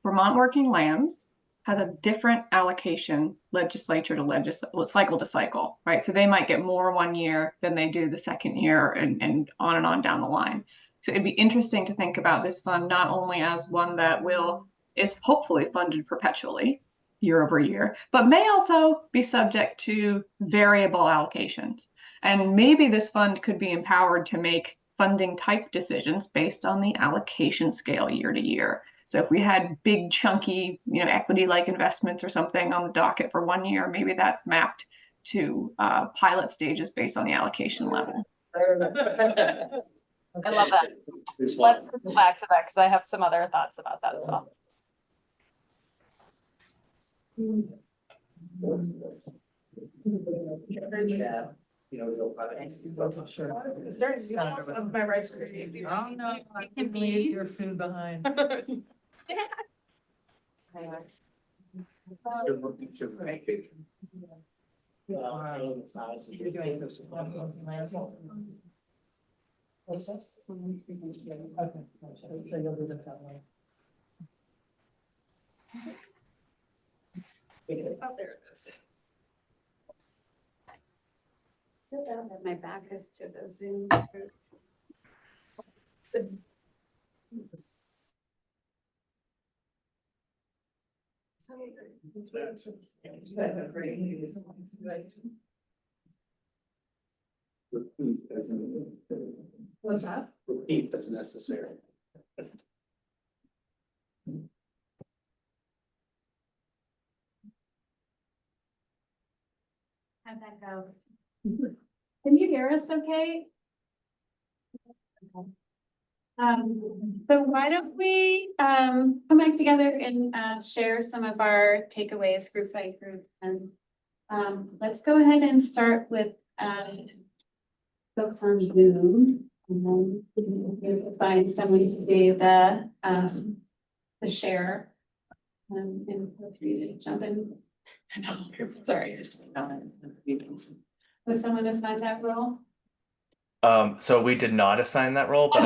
Vermont Working Lands has a different allocation legislature to cycle to cycle, right? So they might get more one year than they do the second year and on down the line. So it'd be interesting to think about this fund not only as one that is hopefully funded perpetually year over year, but may also be subject to variable allocations. And maybe this fund could be empowered to make funding type decisions based on the allocation scale year to year. So if we had big chunky, equity-like investments or something on the docket for 1 year, maybe that's mapped to pilot stages based on the allocation level. I love that. Let's go back to that because I have some other thoughts about that as well. Of my rice cream. Oh, no, I can leave your food behind. Oh, there it is. My back is to the Zoom. What's that? Repeat as necessary. How'd that go? Can you hear us okay? So why don't we come back together and share some of our takeaways group by group, and let's go ahead and start with folks on Zoom. And then we can assign someone to be the share. And feel free to jump in. I know, sorry, just. Was someone assigned that role? So we did not assign that role, but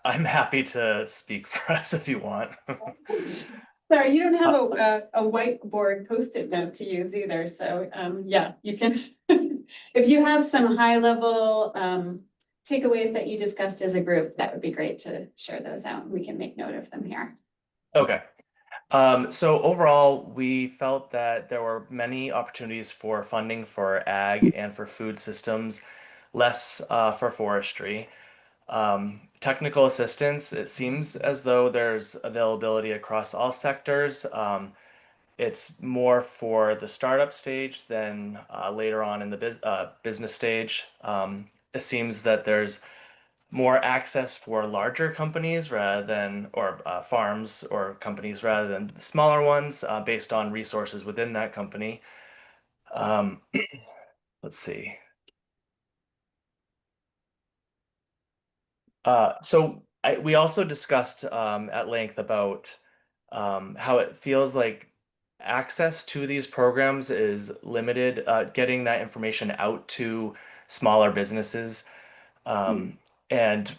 I'm happy to speak for us if you want. Sorry, you don't have a whiteboard Post-it note to use either, so yeah, you can. If you have some high level takeaways that you discussed as a group, that would be great to share those out. We can make note of them here. Okay. So overall, we felt that there were many opportunities for funding for ag and for food systems, less for forestry. Technical assistance, it seems as though there's availability across all sectors. It's more for the startup stage than later on in the business stage. It seems that there's more access for larger companies rather than, or farms or companies rather than smaller ones based on resources within that company. Let's see. We also discussed at length about how it feels like access to these programs is limited, getting that information out to smaller businesses. And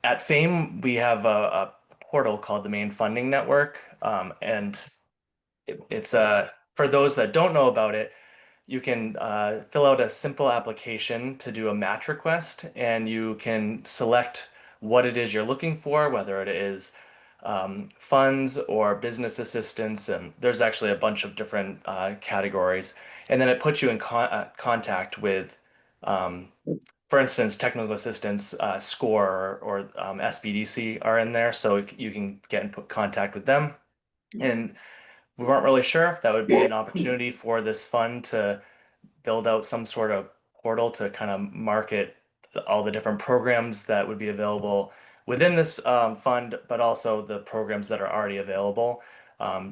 at FAME, we have a portal called the Maine Funding Network. And it's for those that don't know about it, you can fill out a simple application to do a match request, and you can select what it is you're looking for, whether it is funds or business assistance, and there's actually a bunch of different categories. And then it puts you in contact with, for instance, technical assistance, SCORE or SBDC are in there, so you can get in contact with them. And we weren't really sure if that would be an opportunity for this fund to build out some sort of portal to kind of market all the different programs that would be available within this fund, but also the programs that are already available,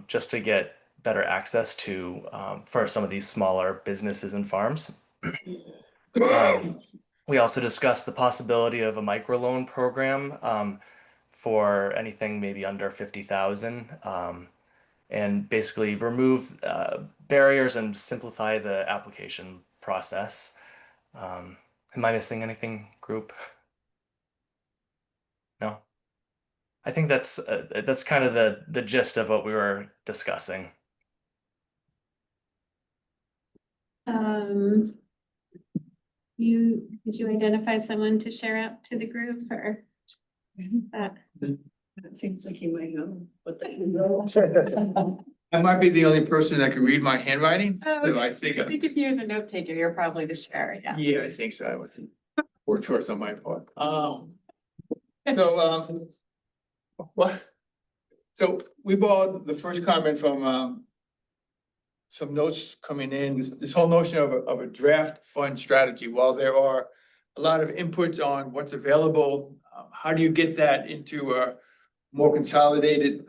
just to get better access to for some of these smaller businesses and farms. We also discussed the possibility of a microloan program for anything maybe under 50,000, and basically remove barriers and simplify the application process. Am I missing anything, group? No? I think that's kind of the gist of what we were discussing. Did you identify someone to share out to the group or? It seems like you might know what they. I might be the only person that can read my handwriting, Oh, so I think. if you're the note taker, you're probably the share, yeah. Yeah, I think so. Poor choice on my part. What? So we bought the first comment from some notes coming in, this whole notion of a draft fund strategy. While there are a lot of inputs on what's available, how do you get that into a more consolidated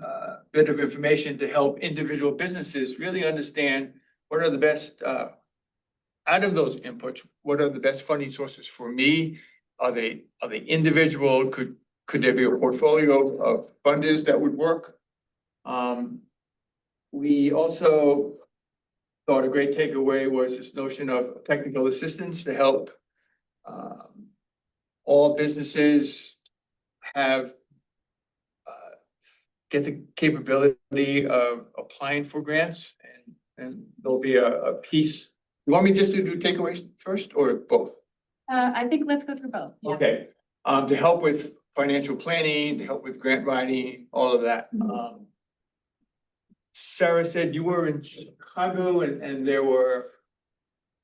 bit of information to help individual businesses really understand what are the best out of those inputs, what are the best funding sources for me? Are they individual? Could there be a portfolio of funders that would work? We also thought a great takeaway was this notion of technical assistance to help all businesses have get the capability of applying for grants, and there'll be a piece. You want me just to do takeaways first or both? I think let's go through both. Yeah. Okay, to help with financial planning, to help with grant writing, all of that. Sarah said you were in Chicago and there were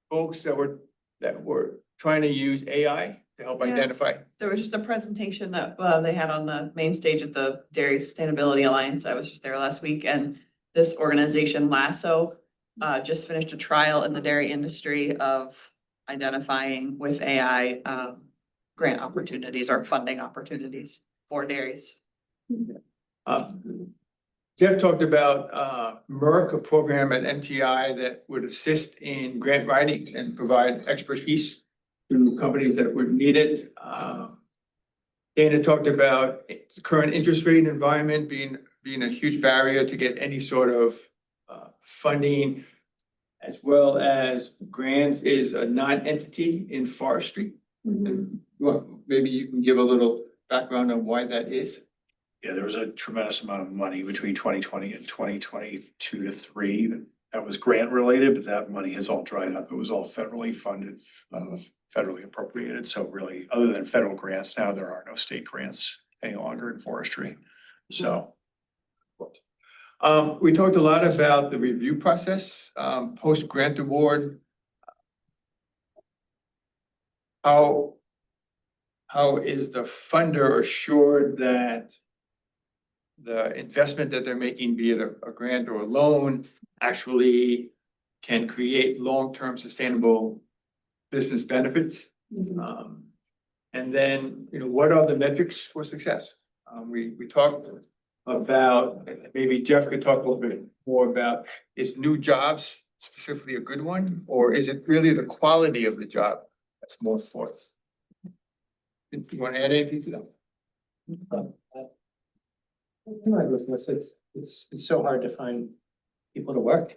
folks that were trying to use AI to help Yeah. identify. There was just a presentation that they had on the main stage at the Dairy Sustainability Alliance. I was just there last week, and this organization, Lasso, just finished a trial in the dairy industry of identifying with AI grant opportunities or funding opportunities for dairies. Jeff talked about Merck, a program at MTI that would assist in grant writing and provide expertise to companies that would need it. Dana talked about the current interest rate environment being a huge barrier to get any sort of funding, as well as grants is a non-entity in forestry. Maybe you can give a little background on why that is. Yeah, there was a tremendous amount of money between 2020 and 2022 to 3 that was grant related, but that money has all dried up. It was all federally funded, federally appropriated. So really, other than federal grants, now there are no state grants any longer in forestry. So. We talked a lot about the review process, post grant award. How is the funder assured that the investment that they're making, be it a grant or a loan, actually can create long-term sustainable business benefits? And then, what are the metrics for success? We talked about, maybe Jeff could talk a little bit more about, is new jobs specifically a good one, or is it really the quality of the job that's more important? Do you want to add anything to that? It's so hard to find people to work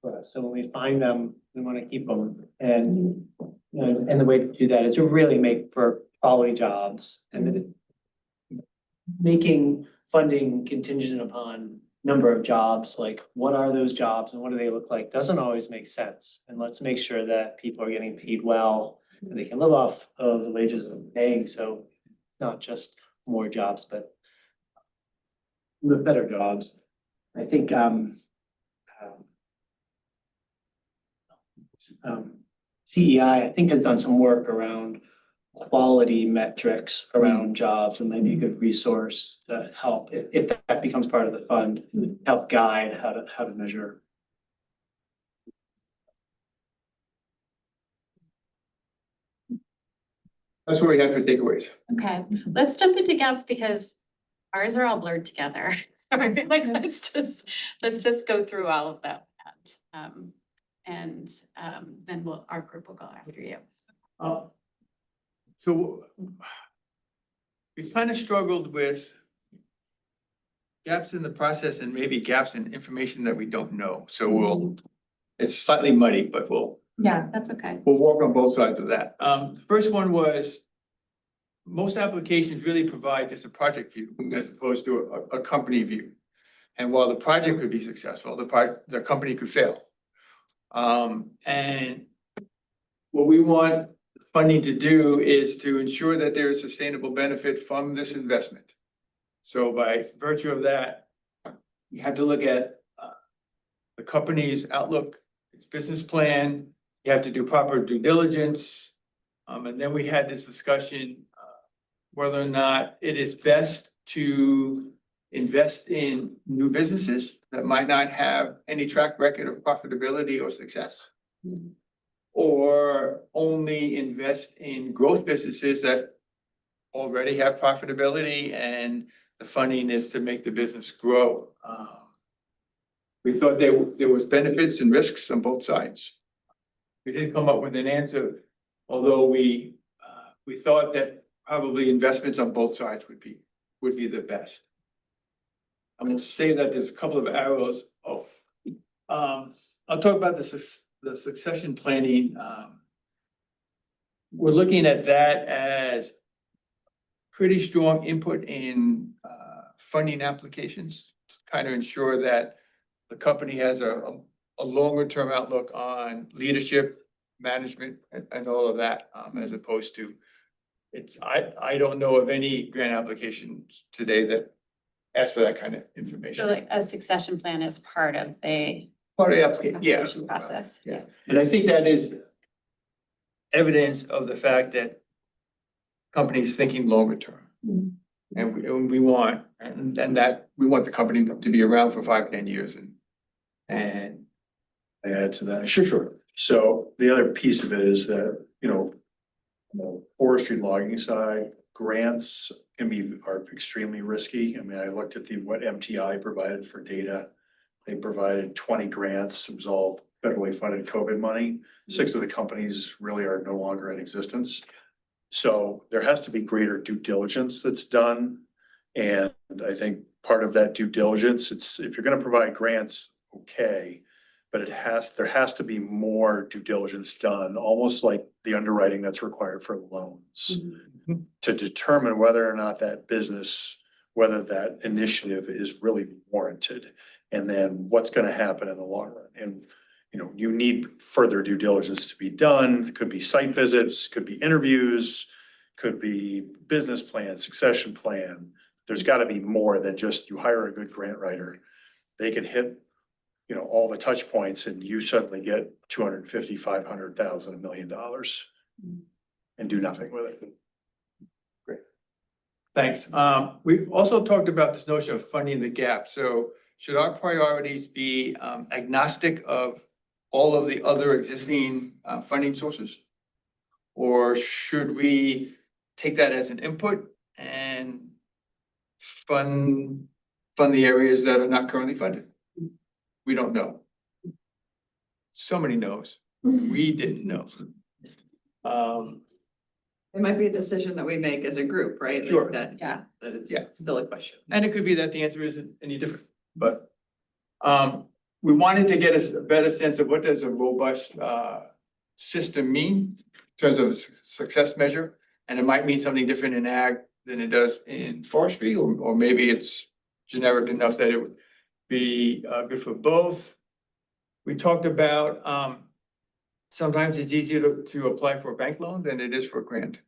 for us. So when we find them, we want to keep them. And the way to do that is to really make for quality jobs, and then making funding contingent upon number of jobs, like what are those jobs and what do they look like, doesn't always make sense. And let's make sure that people are getting paid well and they can live off of the wages they're paying. So not just more jobs, but the better jobs. I think CEI, I think, has done some work around quality metrics around jobs, and maybe a good resource to help if that becomes part of the fund, help guide how to measure. That's what we have for takeaways. Okay, let's jump into gaps because ours are all blurred together. So I feel like let's just go through all of that. And then our group will go after you. So we kind of struggled with gaps in the process and maybe gaps in information that we don't know. So it's slightly muddy, but Yeah, that's okay. we'll work on both sides of that. First one was, most applications really provide just a project view as opposed to a company view. And while the project could be successful, the company could fail. And what we want funding to do is to ensure that there is sustainable benefit from this investment. So by virtue of that, you have to look at the company's outlook, its business plan. You have to do proper due diligence. And then we had this discussion whether or not it is best to invest in new businesses that might not have any track record of profitability or success, or only invest in growth businesses that already have profitability and the funding is to make the business grow. We thought there was benefits and risks on both sides. We didn't come up with an answer, although we thought that probably investments on both sides would be the best. I'm going to say that there's a couple of arrows. I'll talk about the succession planning. We're looking at that as pretty strong input in funding applications to kind of ensure that the company has a longer term outlook on leadership, management, and all of that, as opposed to I don't know of any grant applications today that ask for that kind of information. So like a succession plan is part of the application process. Yeah. And I think that is evidence of the fact that companies thinking longer term. And we want, and that we want the company to be around for 5-10 years and I add to that. Sure. So the other piece of it is that, forestry logging side, grants are extremely risky. I mean, I looked at what MTI provided for data. They provided 20 grants. It was all federally funded COVID money. 6 of the companies really are no longer in existence. So there has to be greater due diligence that's done. And I think part of that due diligence, it's, if you're gonna provide grants, okay, but there has to be more due diligence done, almost like the underwriting that's required for loans, to determine whether or not that business, whether that initiative is really warranted, and then what's gonna happen in the long run. And, you know, you need further due diligence to be done. It could be site visits, could be interviews, could be business plan, succession plan. There's gotta be more than just you hire a good grant writer. They can hit, you know, all the touch points and you suddenly get 250, 500,000, $1 million and do nothing with it. Great. Thanks. We also talked about this notion of funding the gap. So should our priorities be agnostic of all of the other existing funding sources? Or should we take that as an input and fund the areas that are not currently funded? We don't know. So many knows. We didn't know. It might be a decision that we make as a group, right? Like Sure. That, yeah, that it's Yeah. still a question. And it could be that the answer isn't any different, but we wanted to get a better sense of what does a robust system mean in terms of success measure. And it might mean something different in ag than it does in forestry, or maybe it's generic enough that it would be good for both. We talked about sometimes it's easier to apply for a bank loan than it is for a grant.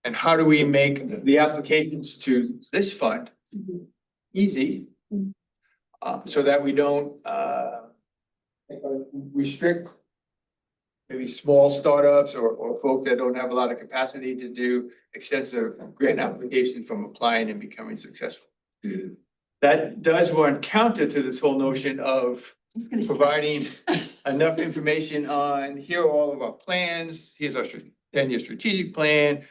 And how do we make the applications to this fund easy? So that we don't restrict maybe small startups or folks that don't have a lot of capacity to do extensive grant application from applying and becoming successful. That does run counter to this whole notion of providing enough information on, here are all of our plans, here's our 10-year strategic plan.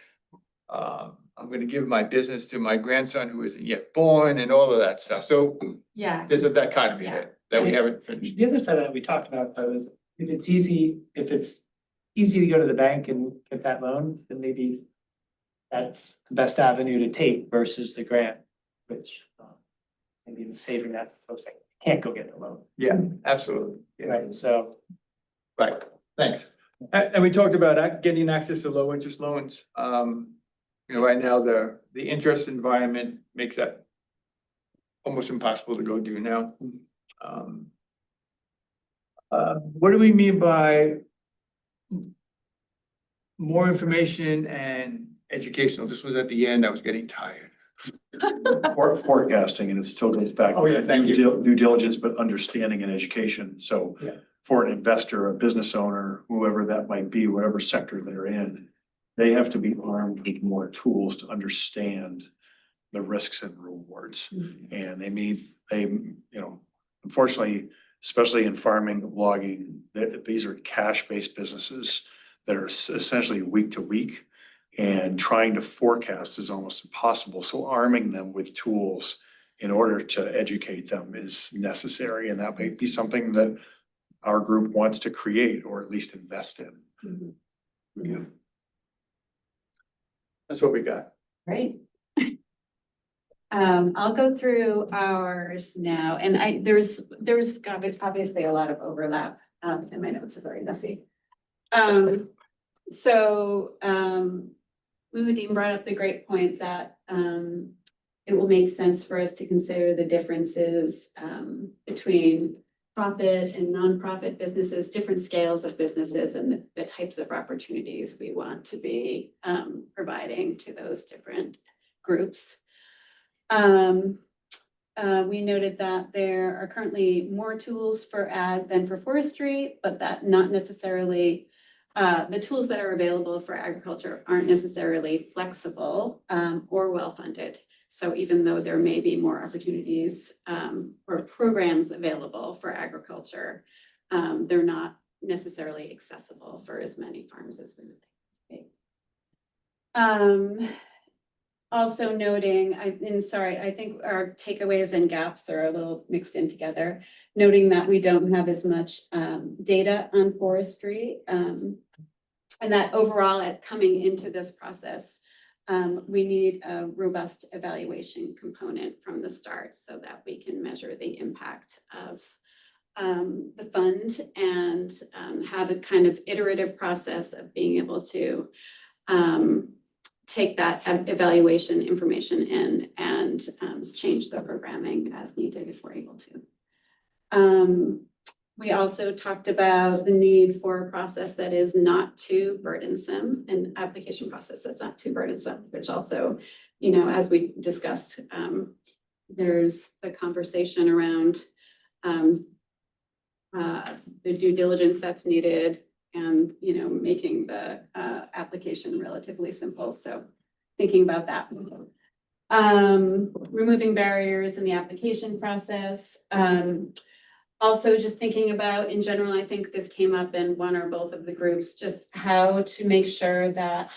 I'm gonna give my business to my grandson who isn't yet born and all of that stuff. So Yeah. there's a dichotomy there that we haven't finished. The other side that we talked about though is if it's easy to go to the bank and get that loan, then maybe that's the best avenue to take versus the grant, which maybe saving that for folks that can't go get the loan. Yeah, absolutely. Yeah. Right, so. Right, thanks. And we talked about getting access to low interest loans. You know, right now, the interest environment makes that almost impossible to go do now. What do we mean by more information and educational? This was at the end, I was getting tired. Forecasting, and it still goes back. Oh, yeah, thank you. Due diligence, but understanding and education. So Yeah. for an investor, a business owner, whoever that might be, whatever sector they're in, they have to be armed with more tools to understand the risks and rewards. And you know, unfortunately, especially in farming, logging, these are cash-based businesses that are essentially week to week. And trying to forecast is almost impossible. So arming them with tools in order to educate them is necessary. And that might be something that our group wants to create or at least invest in. Yeah. That's what we got. Right. I'll go through ours now, and there's obviously a lot of overlap, and my notes are very messy. Udine brought up the great point that it will make sense for us to consider the differences between profit and nonprofit businesses, different scales of businesses, and the types of opportunities we want to be providing to those different groups. We noted that there are currently more tools for ag than for forestry, but that not necessarily the tools that are available for agriculture aren't necessarily flexible or well-funded. So even though there may be more opportunities or programs available for agriculture, they're not necessarily accessible for as many farms as we would think. Also noting, I think our takeaways and gaps are a little mixed in together. Noting that we don't have as much data on forestry. And that overall coming into this process, we need a robust evaluation component from the start so that we can measure the impact of the fund and have a kind of iterative process of being able to take that evaluation information in and change the programming as needed if we're able to. We also talked about the need for a process that is not too burdensome, an application process that's not too burdensome, which also, you know, as we discussed, there's the conversation around the due diligence that's needed and, you know, making the application relatively simple. So thinking about that. Removing barriers in the application process. Also just thinking about in general, I think this came up in one or both of the groups, just how to make sure that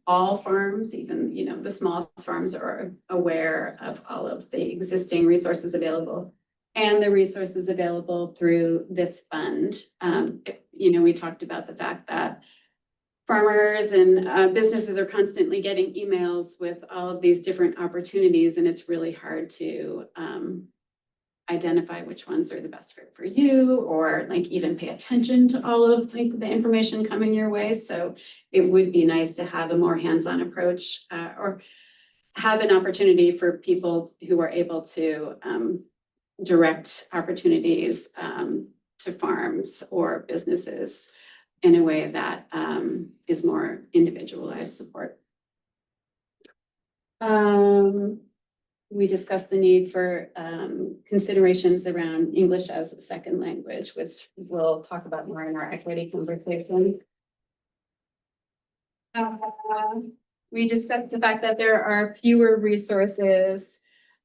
all farms, even, you know, the smallest farms are aware of all of the existing resources available and the resources available through this fund. You know, we talked about the fact that farmers and businesses are constantly getting emails with all of these different opportunities, and it's really hard to identify which ones are the best fit for you, or like even pay attention to all of like the information coming your way. So it would be nice to have a more hands-on approach or have an opportunity for people who are able to direct opportunities to farms or businesses in a way that is more individualized support. We discussed the need for considerations around English as a second language, which we'll talk about more in our equity conversation. We discussed the fact that there are fewer resources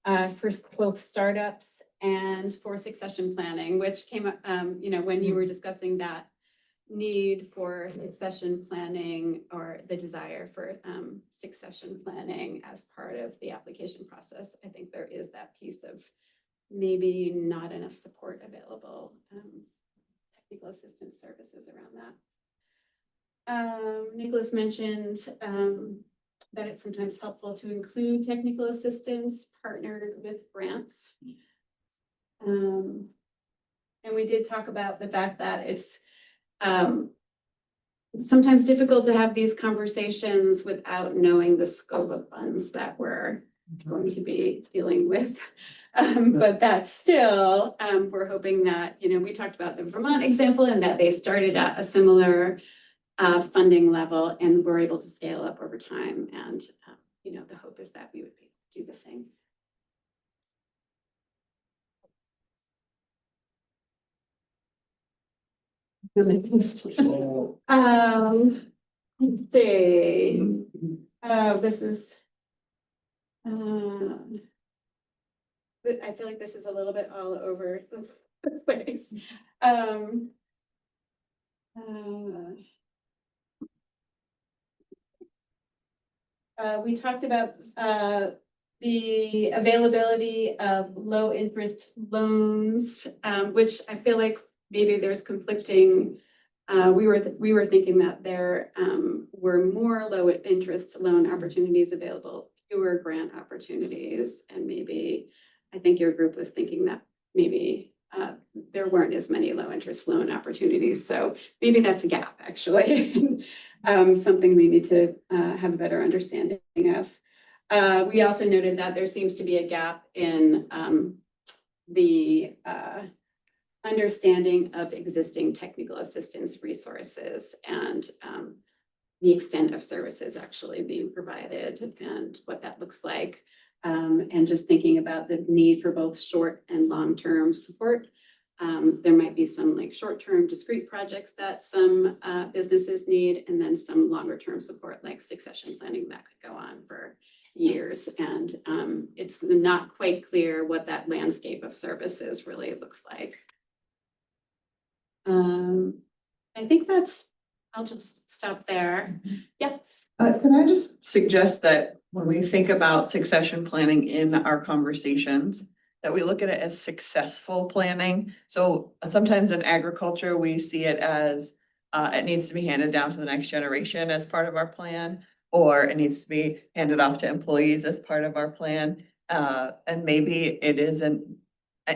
for both startups and for succession planning, which came up, you know, when you were discussing that need for succession planning or the desire for succession planning as part of the application process. I think there is that piece of maybe not enough support available, technical assistance services around that. Nicholas mentioned that it's sometimes helpful to include technical assistance partnered with grants. And we did talk about the fact that it's sometimes difficult to have these conversations without knowing the scope of funds that we're going to be dealing with. But that still, we're hoping that, you know, we talked about the Vermont example and that they started at a similar funding level and were able to scale up over time. And, you know, the hope is that we would be able to do the same. Let's see. This is I feel like this is a little bit all over the place. We talked about the availability of low interest loans, which I feel like maybe there's conflicting. We were thinking that there were more low interest loan opportunities available, fewer grant opportunities, and maybe I think your group was thinking that maybe there weren't as many low interest loan opportunities. So maybe that's a gap, actually. Something we need to have a better understanding of. We also noted that there seems to be a gap in the understanding of existing technical assistance resources and the extent of services actually being provided and what that looks like. And just thinking about the need for both short and long-term support. There might be some like short-term discrete projects that some businesses need, and then some longer-term support like succession planning that could go on for years. And it's not quite clear what that landscape of services really looks like. I think I'll just stop there. Yep. Can I just suggest that when we think about succession planning in our conversations, that we look at it as successful planning? So sometimes in agriculture, we see it as it needs to be handed down to the next generation as part of our plan, or it needs to be handed off to employees as part of our plan. And maybe it isn't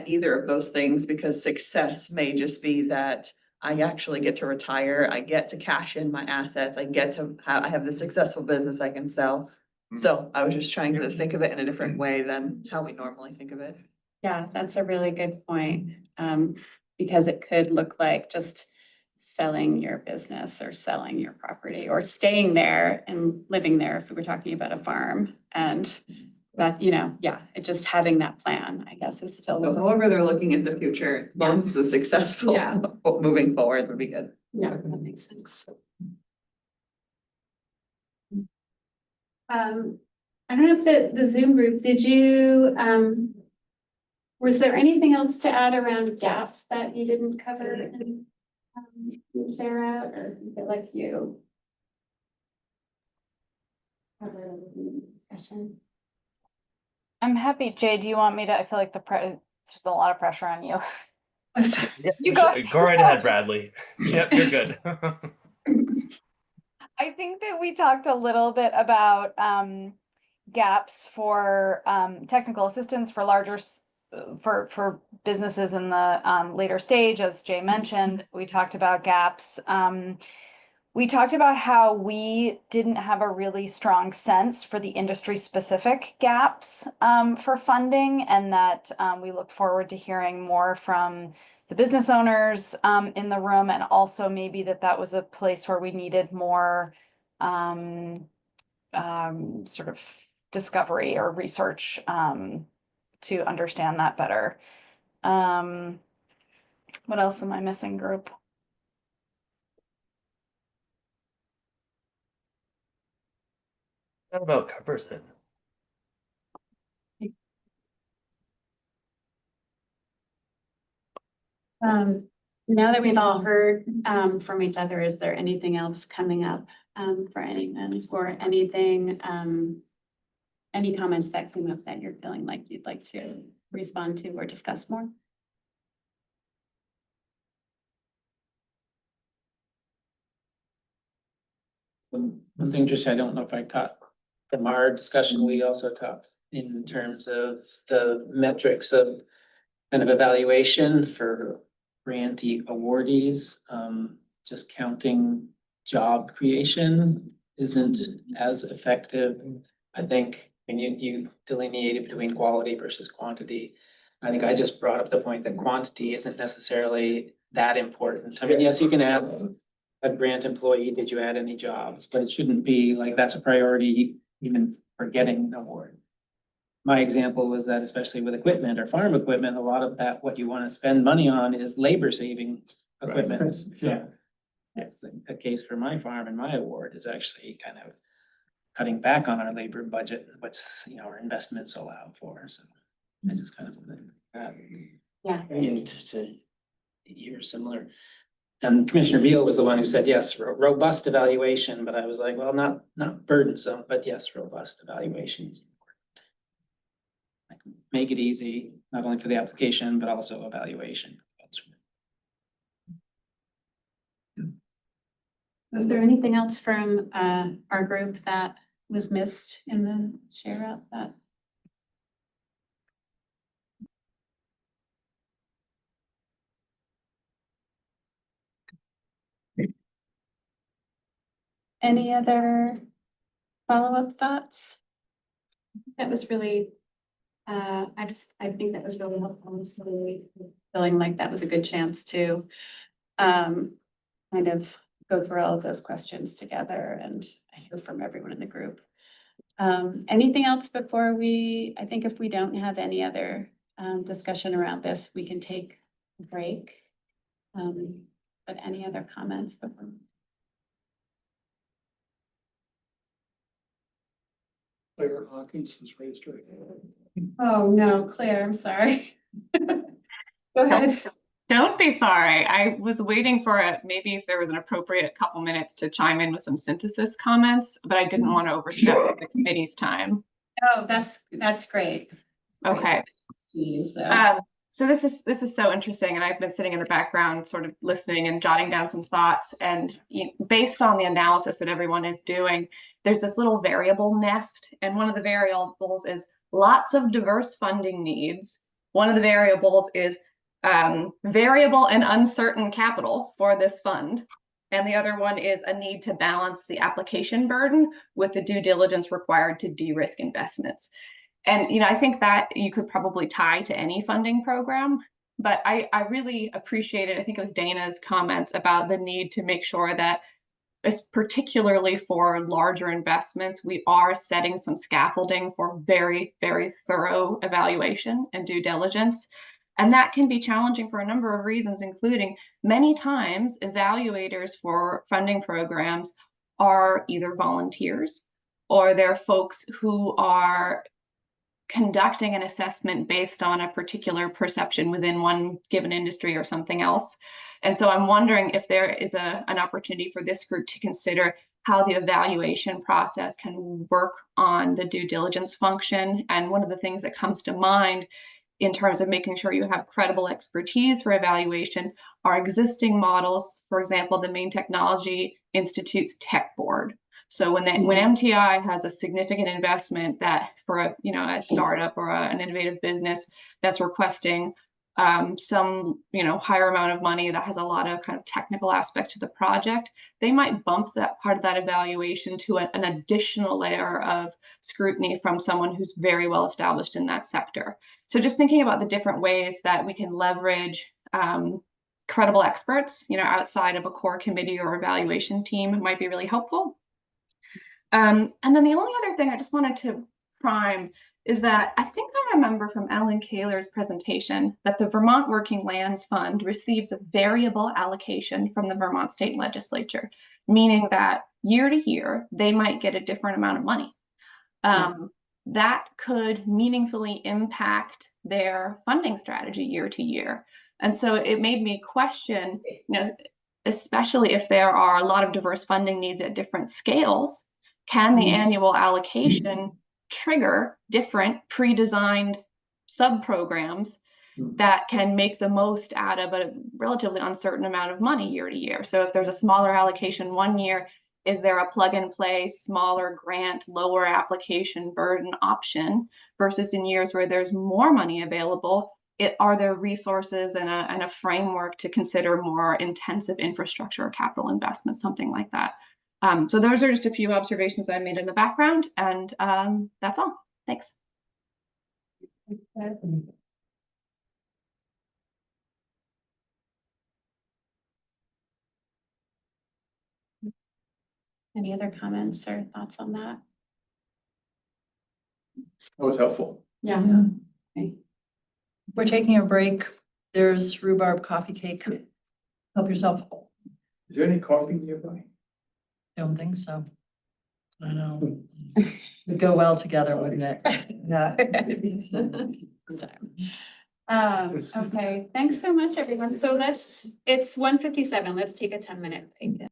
either of those things, because success may just be that I actually get to retire, I get to cash in my assets, I get to I have the successful business I can sell. So I was just trying to think of it in a different way than how we normally think of it. Yeah, that's a really good point. Because it could look like just selling your business or selling your property or staying there and living there if we were talking about a farm. And that, yeah, it just having that plan, I guess, is still. So however they're looking at the future, as long as the successful Yeah. moving forward would be good. Yeah, that makes sense. I don't know if the Zoom group, did you, was there anything else to add around gaps that you didn't cover and share out, or you feel like you covered everything in the discussion? I'm happy. Jay, do you want me to? I feel like there's a lot of pressure on you. You go right ahead, Bradley. Yep, you're good. I think that we talked a little bit about gaps for technical assistance for larger for businesses in the later stage, as Jay mentioned. We talked about gaps. We talked about how we didn't have a really strong sense for the industry specific gaps for funding, and that we look forward to hearing more from the business owners in the room, and also maybe that was a place where we needed more sort of discovery or research to understand that better. What else am I missing, group? That about covers it. Now that we've all heard from each other, is there anything else coming up for anyone, or anything, any comments that came up that you're feeling like you'd like to respond to or discuss more? One thing, just, I don't know if I caught from our discussion, we also talked in terms of the metrics of kind of evaluation for grantee awardees. Just counting job creation isn't as effective. I think when you delineated between quality versus quantity. I think I just brought up the point that quantity isn't necessarily that important. I mean, yes, you can add a grant employee, did you add any jobs? But it shouldn't be like that's a priority even for getting an award. My example was that especially with equipment or farm equipment, a lot of that, what you want to spend money on is labor saving equipment. Right. Yeah. That's a case for my farm, and my award is actually kind of cutting back on our labor budget, what's, our investments allow for, so I just kind of. Yeah. And to hear similar. And Commissioner Beal was the one who said, yes, robust evaluation, but I was like, well, not burdensome, but yes, robust evaluations. Like, make it easy, not only for the application, but also evaluation. Was there anything else from our group that was missed in the share out that? Any other follow-up thoughts? That was really, I think that was really helpful. Feeling like that was a good chance to kind of go through all of those questions together and hear from everyone in the group. Anything else before I think if we don't have any other discussion around this, we can take a break. But any other comments before? Claire Hawkins has raised her hand. Oh, no, Claire, I'm sorry. Go ahead. Don't be sorry. I was waiting for it, maybe if there was an appropriate couple minutes to chime in with some synthesis comments, but I didn't want to overstep the committee's time. Oh, that's great. Okay. To you, so. So this is so interesting, and I've been sitting in the background, sort of listening and jotting down some thoughts. And based on the analysis that everyone is doing, there's this little variable nest, and one of the variables is lots of diverse funding needs. One of the variables is variable and uncertain capital for this fund. And the other one is a need to balance the application burden with the due diligence required to de-risk investments. And I think that you could probably tie to any funding program, but I really appreciated, I think it was Dana's comments about the need to make sure that, particularly for larger investments, we are setting some scaffolding for very, very thorough evaluation and due diligence. And that can be challenging for a number of reasons, including many times evaluators for funding programs are either volunteers or they're folks who are conducting an assessment based on a particular perception within one given industry or something else. And so I'm wondering if there is an opportunity for this group to consider how the evaluation process can work on the due diligence function. And one of the things that comes to mind in terms of making sure you have credible expertise for evaluation are existing models. For example, the Maine Technology Institute's Tech Board. So when MTI has a significant investment that for a startup or an innovative business that's requesting some higher amount of money that has a lot of kind of technical aspect to the project, they might bump that part of that evaluation to an additional layer of scrutiny from someone who's very well established in that sector. So just thinking about the different ways that we can leverage credible experts, outside of a core committee or evaluation team might be really helpful. And then the only other thing I just wanted to prime is that I think I remember from Ellen Kaler's presentation that the Vermont Working Lands Fund receives a variable allocation from the Vermont State Legislature, meaning that year to year, they might get a different amount of money. That could meaningfully impact their funding strategy year to year. And so it made me question, especially if there are a lot of diverse funding needs at different scales, can the annual allocation trigger different pre-designed sub-programs that can make the most out of a relatively uncertain amount of money year to year? So if there's a smaller allocation one year, is there a plug and play, smaller grant, lower application burden option versus in years where there's more money available? Are there resources and a framework to consider more intensive infrastructure or capital investments, something like that? So those are just a few observations I made in the background, and that's all. Thanks. Any other comments or thoughts on that? That was helpful. Yeah. Okay. We're taking a break. There's rhubarb coffee cake. Help yourself. Is there any coffee nearby? Don't think so. I know. Would go well together, wouldn't it? Yeah. Okay, thanks so much, everyone. So it's 1:57. Let's take a 10-minute break.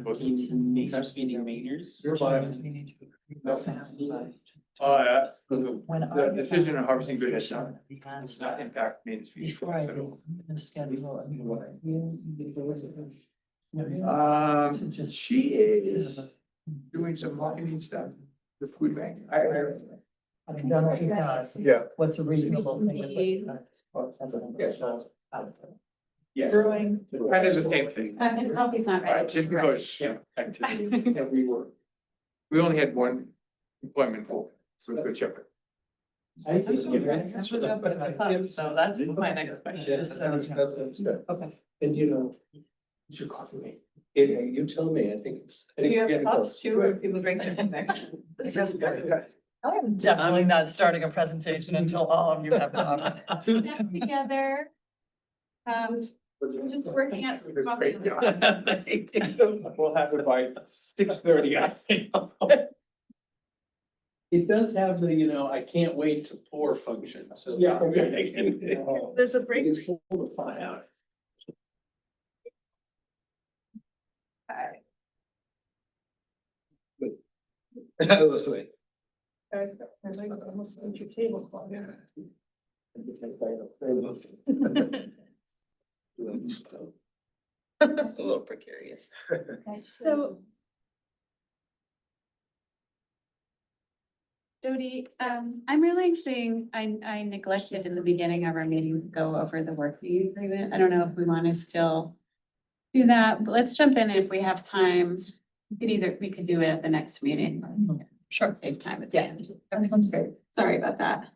Start meeting Mainers. You're live. The decision on harvesting good has not impact means. Before I go, I'm gonna schedule. She is doing some marketing stuff, the food bank. I've done what he does. Yeah. What's a reasonable thing? Yes. Brewing. Kind of the same thing. The coffee's not ready. Just because, activity, we only had one employment for Good Shepherd. So that's my next question. That's good. Okay. And you know, what's your coffee mate? You tell me, I think it's. I think Do you we're have getting cups close. too, or people drink them? I'm definitely not starting a presentation until all of you have coffee. Together. We're just working out some coffee. We'll have it by 6:30, I think. It does have the, you know, I can't wait to pour function, so. Yeah. There's a break. It's full to find out. This way. Almost your tablecloth. A little precarious. So. Jody, I'm realizing I neglected in the beginning of our meeting to go over the work view agreement. I don't know if we want to still do that, but let's jump in if we have time. We could do it at the next meeting. Sure. Save time at the end. Everyone's great. Sorry about that.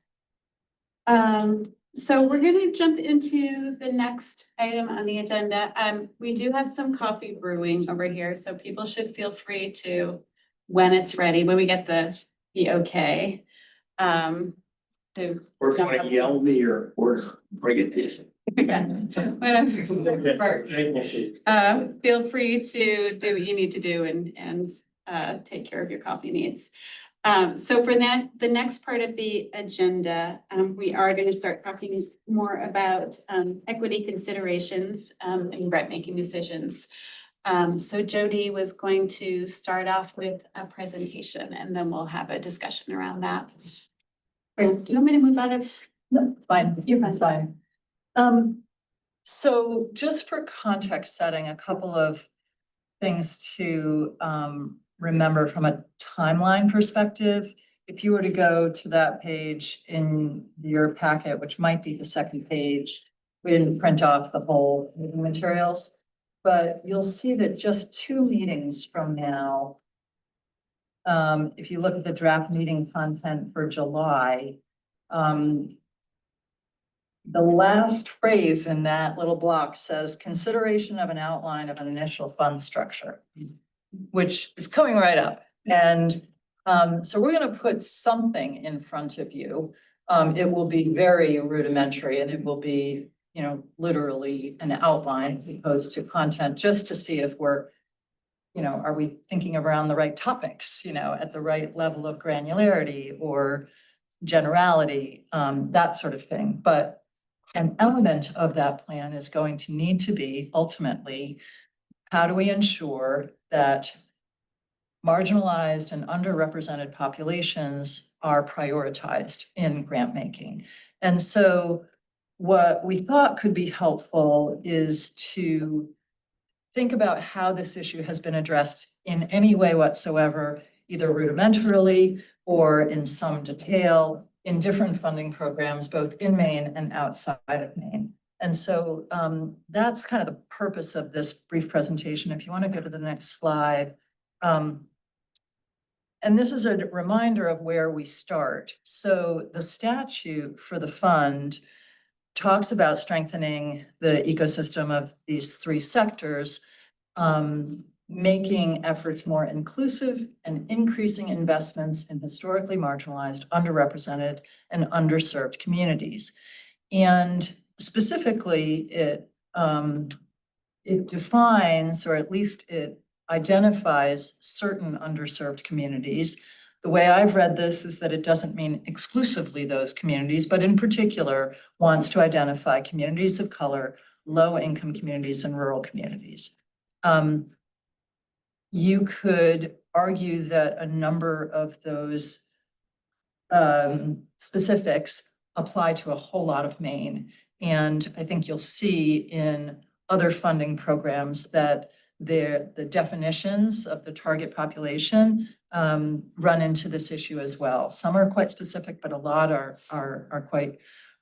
So we're gonna jump into the next item on the agenda. We do have some coffee brewing over here, so people should feel free to, when it's ready, when we get the okay. To. Or if you want to yell me or bring it in. Yeah, whatever works. Feel free to do what you need to do and take care of your coffee needs. So for that, the next part of the agenda, we are going to start talking more about equity considerations and grant making decisions. So Jody was going to start off with a presentation and then we'll have a discussion around that. Do you want me to move out of? No, it's fine. You're fine. It's fine. So just for context setting, a couple of things to remember from a timeline perspective. If you were to go to that page in your packet, which might be the second page, we didn't print off the whole materials, but you'll see that just 2 meetings from now, if you look at the draft meeting content for July, the last phrase in that little block says consideration of an outline of an initial fund structure, which is coming right up. And so we're going to put something in front of you. It will be very rudimentary and it will be, you know, literally an outline as opposed to content, just to see if we're, you know, are we thinking around the right topics, you know, at the right level of granularity or generality, that sort of thing. But an element of that plan is going to need to be ultimately, how do we ensure that marginalized and underrepresented populations are prioritized in grant making? And so what we thought could be helpful is to think about how this issue has been addressed in any way whatsoever, either rudimentarily or in some detail in different funding programs, both in Maine and outside of Maine. And so that's kind of the purpose of this brief presentation. If you want to go to the next slide. And this is a reminder of where we start. So the statute for the fund talks about strengthening the ecosystem of these 3 sectors, making efforts more inclusive and increasing investments in historically marginalized, underrepresented, and underserved communities. And specifically, it defines, or at least it identifies certain underserved communities. The way I've read this is that it doesn't mean exclusively those communities, but in particular wants to identify communities of color, low-income communities, and rural communities. you could argue that a number of those specifics apply to a whole lot of Maine. And I think you'll see in other funding programs that the definitions of the target population run into this issue as well. Some are quite specific, but a lot are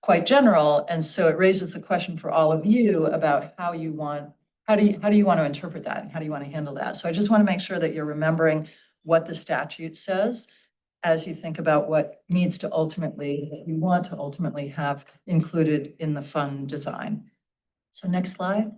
quite general. And so it raises the question for all of you about how do you want to interpret that and how do you want to handle that? So I just want to make sure that you're remembering what the statute says as you think about what needs to you want to ultimately have included in the fund design. So next slide.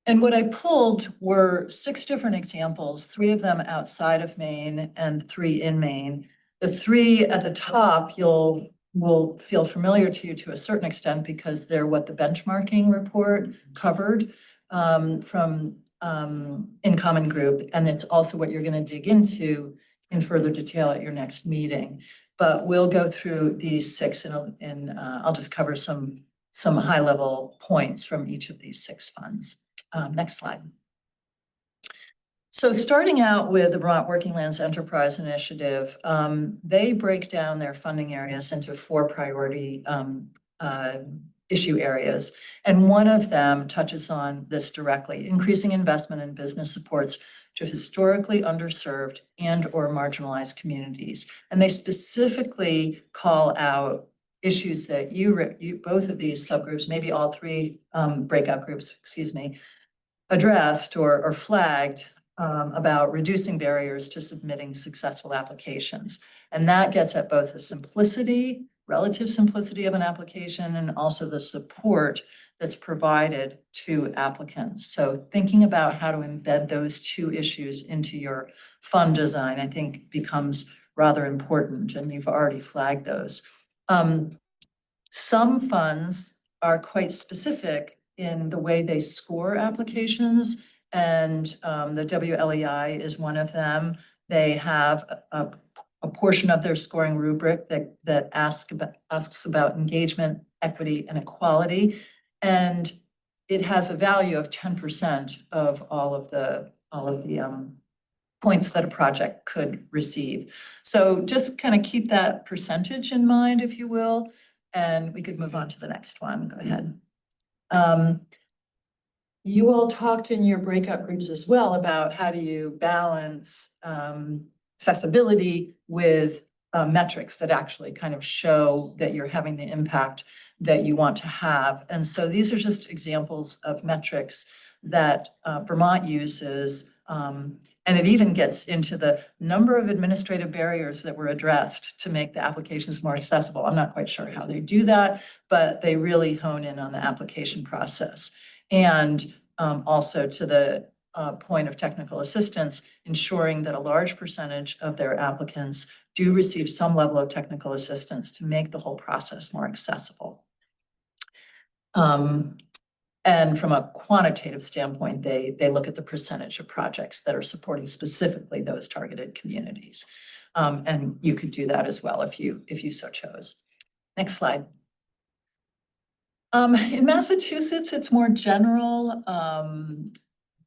And what I pulled were 6 different examples, 3 of them outside of Maine and 3 in Maine. The 3 at the top will feel familiar to you to a certain extent because they're what the benchmarking report covered from In Common Group. And it's also what you're going to dig into in further detail at your next meeting. But we'll go through these 6 and I'll just cover some high level points from each of these 6 funds. Next slide. So starting out with the Vermont Working Lands Enterprise Initiative, they break down their funding areas into 4 priority issue areas. And one of them touches on this directly: increasing investment in business supports to historically underserved and or marginalized communities. And they specifically call out issues that you both of these subgroups, maybe all 3 breakout groups, excuse me, addressed or flagged about reducing barriers to submitting successful applications. And that gets at both the simplicity, relative simplicity of an application, and also the support that's provided to applicants. So thinking about how to embed those 2 issues into your fund design, I think, becomes rather important, and you've already flagged those. Some funds are quite specific in the way they score applications, and the WLEI is one of them. They have a portion of their scoring rubric that asks about engagement, equity, and equality, and it has a value of 10% of all of the points that a project could receive. So just kind of keep that percentage in mind, if you will, and we could move on to the next one. Go ahead. You all talked in your breakout groups as well about how do you balance accessibility with metrics that actually kind of show that you're having the impact that you want to have. And so these are just examples of metrics that Vermont uses. And it even gets into the number of administrative barriers that were addressed to make the applications more accessible. I'm not quite sure how they do that, but they really hone in on the application process. And also to the point of technical assistance, ensuring that a large percentage of their applicants do receive some level of technical assistance to make the whole process more accessible. And from a quantitative standpoint, they look at the percentage of projects that are supporting specifically those targeted communities. And you could do that as well if you so chose. Next slide. In Massachusetts, it's more general.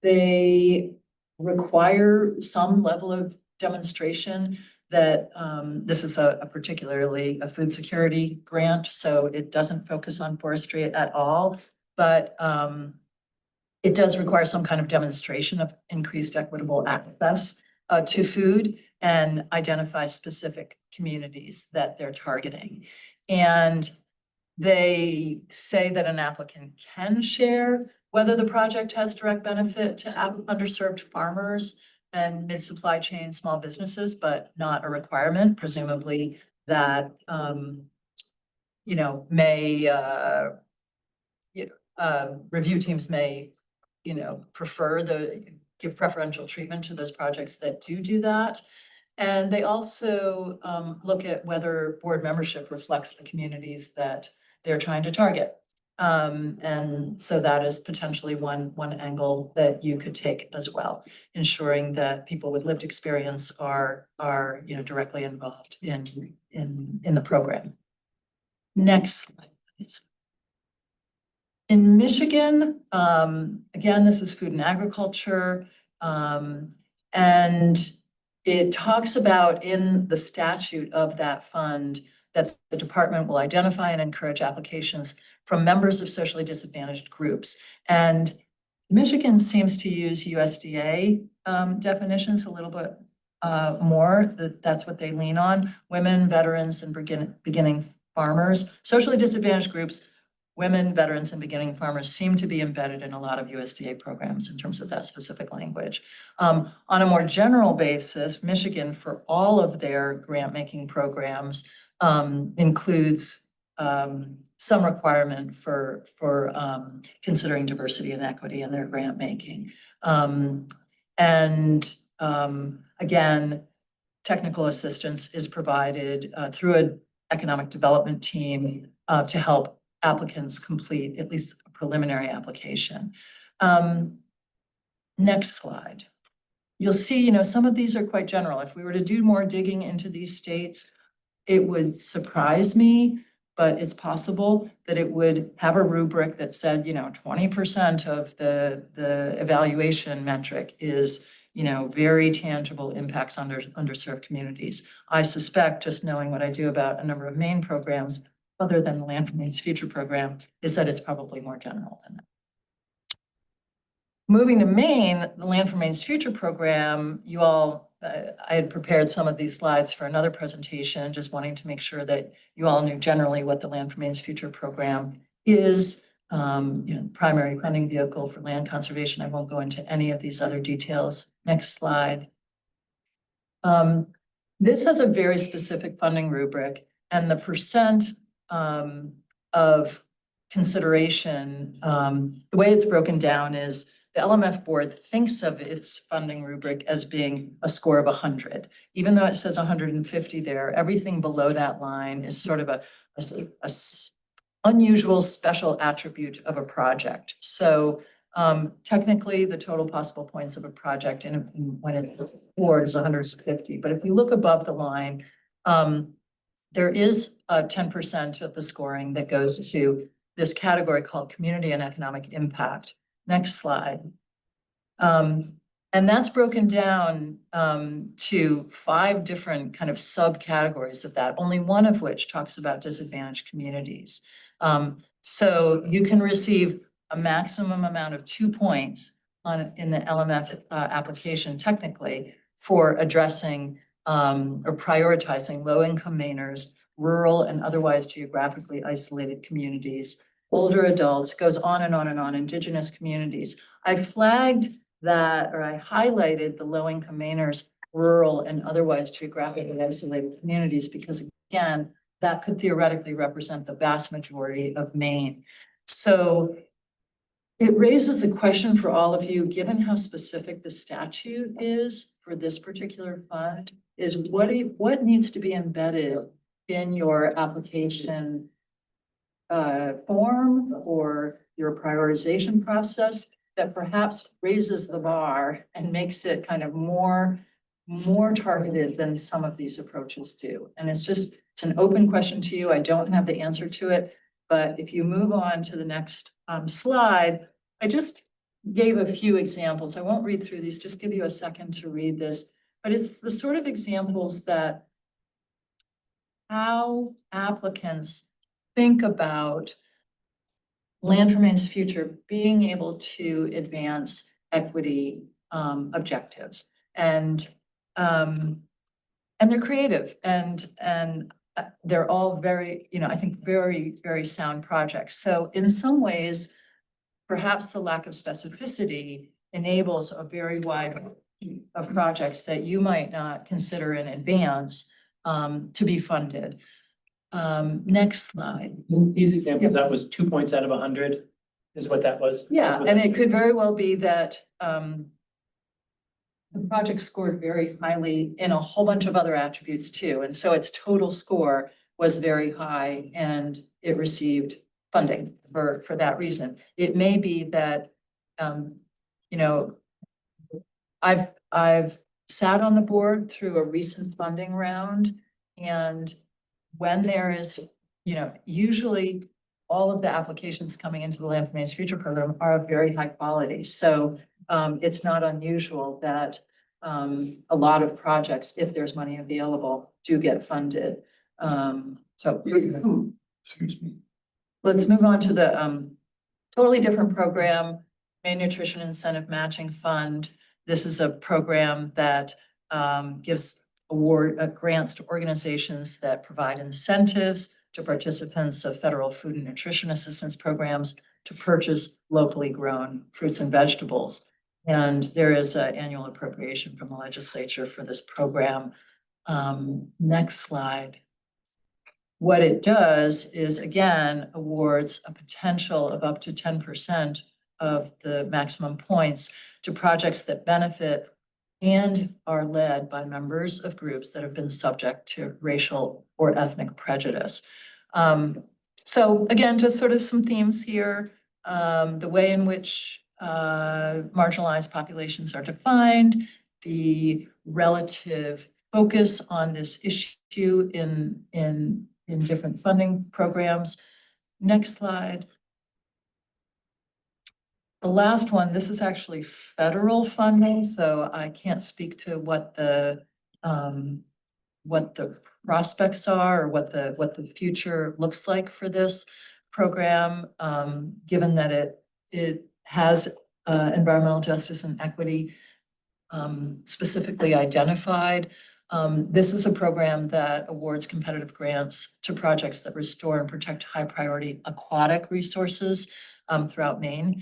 They require some level of demonstration that this is particularly a food security grant, so it doesn't focus on forestry at all. But it does require some kind of demonstration of increased equitable access to food and identify specific communities that they're targeting. And they say that an applicant can share whether the project has direct benefit to underserved farmers and mid-supply chain small businesses, but not a requirement. Presumably that, review teams may, give preferential treatment to those projects that do that. And they also look at whether board membership reflects the communities that they're trying to target. And so that is potentially one angle that you could take as well, ensuring that people with lived experience are directly involved in the program. Next slide, please. In Michigan, again, this is food and agriculture. And it talks about in the statute of that fund that the department will identify and encourage applications from members of socially disadvantaged groups. And Michigan seems to use USDA definitions a little bit more. That's what they lean on. Women, veterans, and beginning farmers. Socially disadvantaged groups, women, veterans, and beginning farmers seem to be embedded in a lot of USDA programs in terms of that specific language. On a more general basis, Michigan, for all of their grant-making programs, includes some requirement for considering diversity and equity in their grant making. Again, technical assistance is provided through an economic development team to help applicants complete at least a preliminary application. Next slide. You'll see, some of these are quite general. If we were to do more digging into these states, it would surprise me, but it's possible that it would have a rubric that said, 20% of the evaluation metric is, very tangible impacts on underserved communities. I suspect, just knowing what I do about a number of Maine programs, other than the Land for Maine's Future program, is that it's probably more general than that. Moving to Maine, the Land for Maine's Future program, you all, I had prepared some of these slides for another presentation, just wanting to make sure that you all knew generally what the Land for Maine's Future program is. Primary funding vehicle for land conservation. I won't go into any of these other details. Next slide. This has a very specific funding rubric, and the percent of consideration, the way it's broken down is the LMF board thinks of its funding rubric as being a score of 100. Even though it says 150 there, everything below that line is sort of a unusual special attribute of a project. So technically the total possible points of a project when it's scored is 150. But if you look above the line, there is 10% of the scoring that goes to this category called community and economic impact. Next slide. And that's broken down to 5 different kind of subcategories of that, only one of which talks about disadvantaged communities. So you can receive a maximum amount of 2 points in the LMF application technically for addressing or prioritizing low-income Mainers, rural and otherwise geographically isolated communities, older adults, goes on and on and on, indigenous communities. I flagged that, or I highlighted the low-income Mainers, rural and otherwise geographically isolated communities, because again, that could theoretically represent the vast majority of Maine. So it raises a question for all of you, given how specific the statute is for this particular fund, is what needs to be embedded in your application form or your prioritization process that perhaps raises the bar and makes it kind of more targeted than some of these approaches do. And it's an open question to you. I don't have the answer to it, but if you move on to the next slide, I just gave a few examples. I won't read through these, just give you a second to read this, but it's the sort of examples that how applicants think about Land for Maine's Future being able to advance equity objectives. And they're creative and they're all very, I think very, very sound projects. So in some ways, perhaps the lack of specificity enables a very wide range of projects that you might not consider in advance to be funded. Next slide. These examples, that was 2 points out of 100 is what that was. Yeah, and it could very well be that the project scored very highly in a whole bunch of other attributes too. And so its total score was very high and it received funding for that reason. It may be that, I've sat on the board through a recent funding round, and when there is, usually all of the applications coming into the Land for Maine's Future program are of very high quality. So it's not unusual that a lot of projects, if there's money available, do get funded. Excuse me. Let's move on to the totally different program, Maine Nutrition Incentive Matching Fund. This is a program that gives grants to organizations that provide incentives to participants of federal food and nutrition assistance programs to purchase locally grown fruits and vegetables. And there is an annual appropriation from the legislature for this program. Next slide. What it does is, again, awards a potential of up to 10% of the maximum points to projects that benefit and are led by members of groups that have been subject to racial or ethnic prejudice. So again, just sort of some themes here. The way in which marginalized populations are defined, the relative focus on this issue in different funding programs. Next slide. The last one, this is actually federal funding, so I can't speak to what the prospects are or what the future looks like for this program, given that it has environmental justice and equity specifically identified. This is a program that awards competitive grants to projects that restore and protect high priority aquatic resources throughout Maine.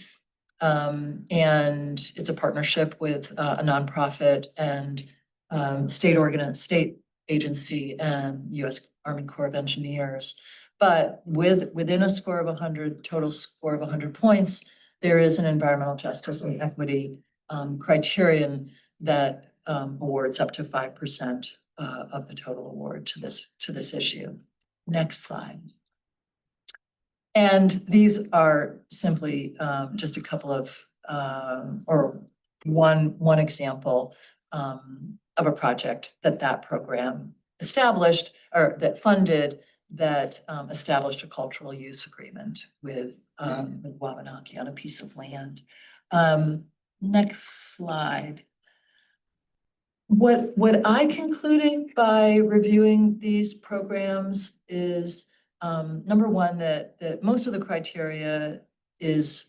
And it's a partnership with a nonprofit and state agency and U.S. Army Corps of Engineers. But within a score of 100, total score of 100 points, there is an environmental justice and equity criterion that awards up to 5% of the total award to this issue. Next slide. And these are simply just a couple of or one example of a project that program established or that funded that established a cultural use agreement with Wabanaki on a piece of land. Next slide. What I concluded by reviewing these programs is number one, that most of the criteria is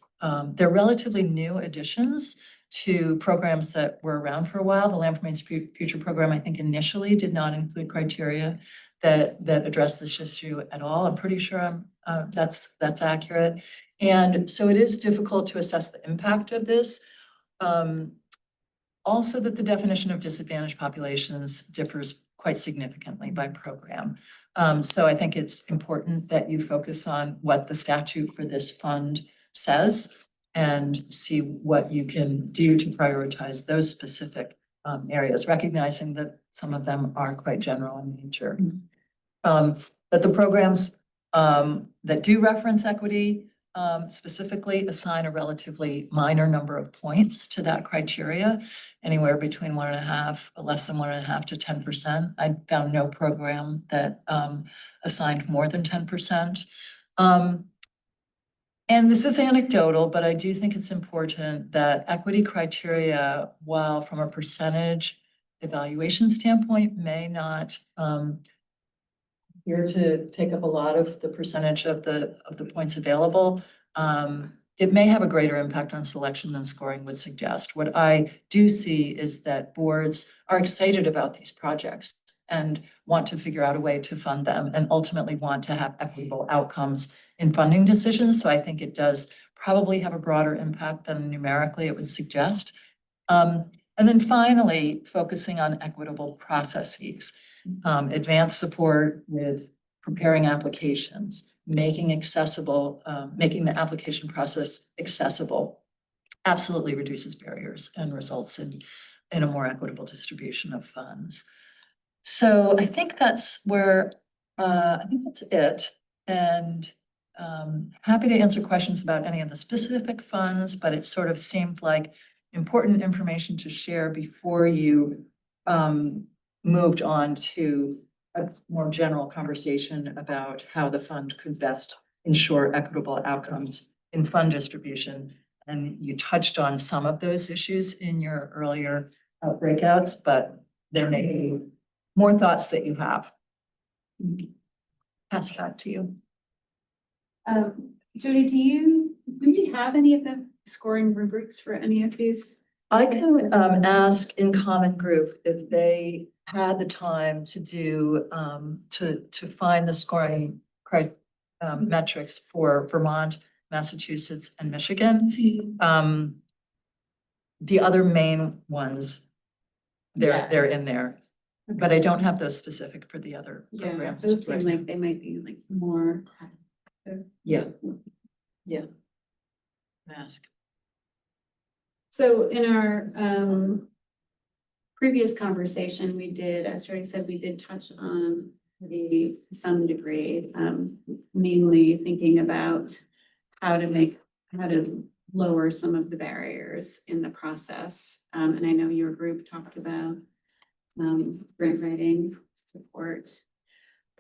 they're relatively new additions to programs that were around for a while. The Land for Maine's Future program, I think, initially did not include criteria that address this issue at all. I'm pretty sure that's accurate. And so it is difficult to assess the impact of this. Also, that the definition of disadvantaged populations differs quite significantly by program. So I think it's important that you focus on what the statute for this fund says and see what you can do to prioritize those specific areas, recognizing that some of them are quite general in nature. But the programs that do reference equity specifically assign a relatively minor number of points to that criteria, anywhere between 1.5, less than 1.5 to 10%. I found no program that assigned more than 10%. And this is anecdotal, but I do think it's important that equity criteria, while from a percentage evaluation standpoint, may not here to take up a lot of the percentage of the points available. It may have a greater impact on selection than scoring would suggest. What I do see is that boards are excited about these projects and want to figure out a way to fund them and ultimately want to have equitable outcomes in funding decisions. So I think it does probably have a broader impact than numerically it would suggest. And then finally, focusing on equitable processes. Advanced support with preparing applications, making the application process accessible absolutely reduces barriers and results in a more equitable distribution of funds. So I think that's where, I think that's it. And happy to answer questions about any of the specific funds, but it sort of seemed like important information to share before you moved on to a more general conversation about how the fund could best ensure equitable outcomes in fund distribution And you touched on some of those issues in your earlier breakouts, but there may be more thoughts that you have. Pass it back to you. Jody, do we have any of the scoring rubrics for any of these? I can ask in common group if they had the time to do to find the scoring metrics for Vermont, Massachusetts, and Michigan. The other main ones, they're in there, but I don't have those specific for the other Yeah, programs. those right seem now. like they might be like more. Yeah. Yeah. Ask. So in our previous conversation, we did, as Jody said, we did touch on to some degree, mainly thinking about how to lower some of the barriers in the process. And I know your group talked about grant writing support.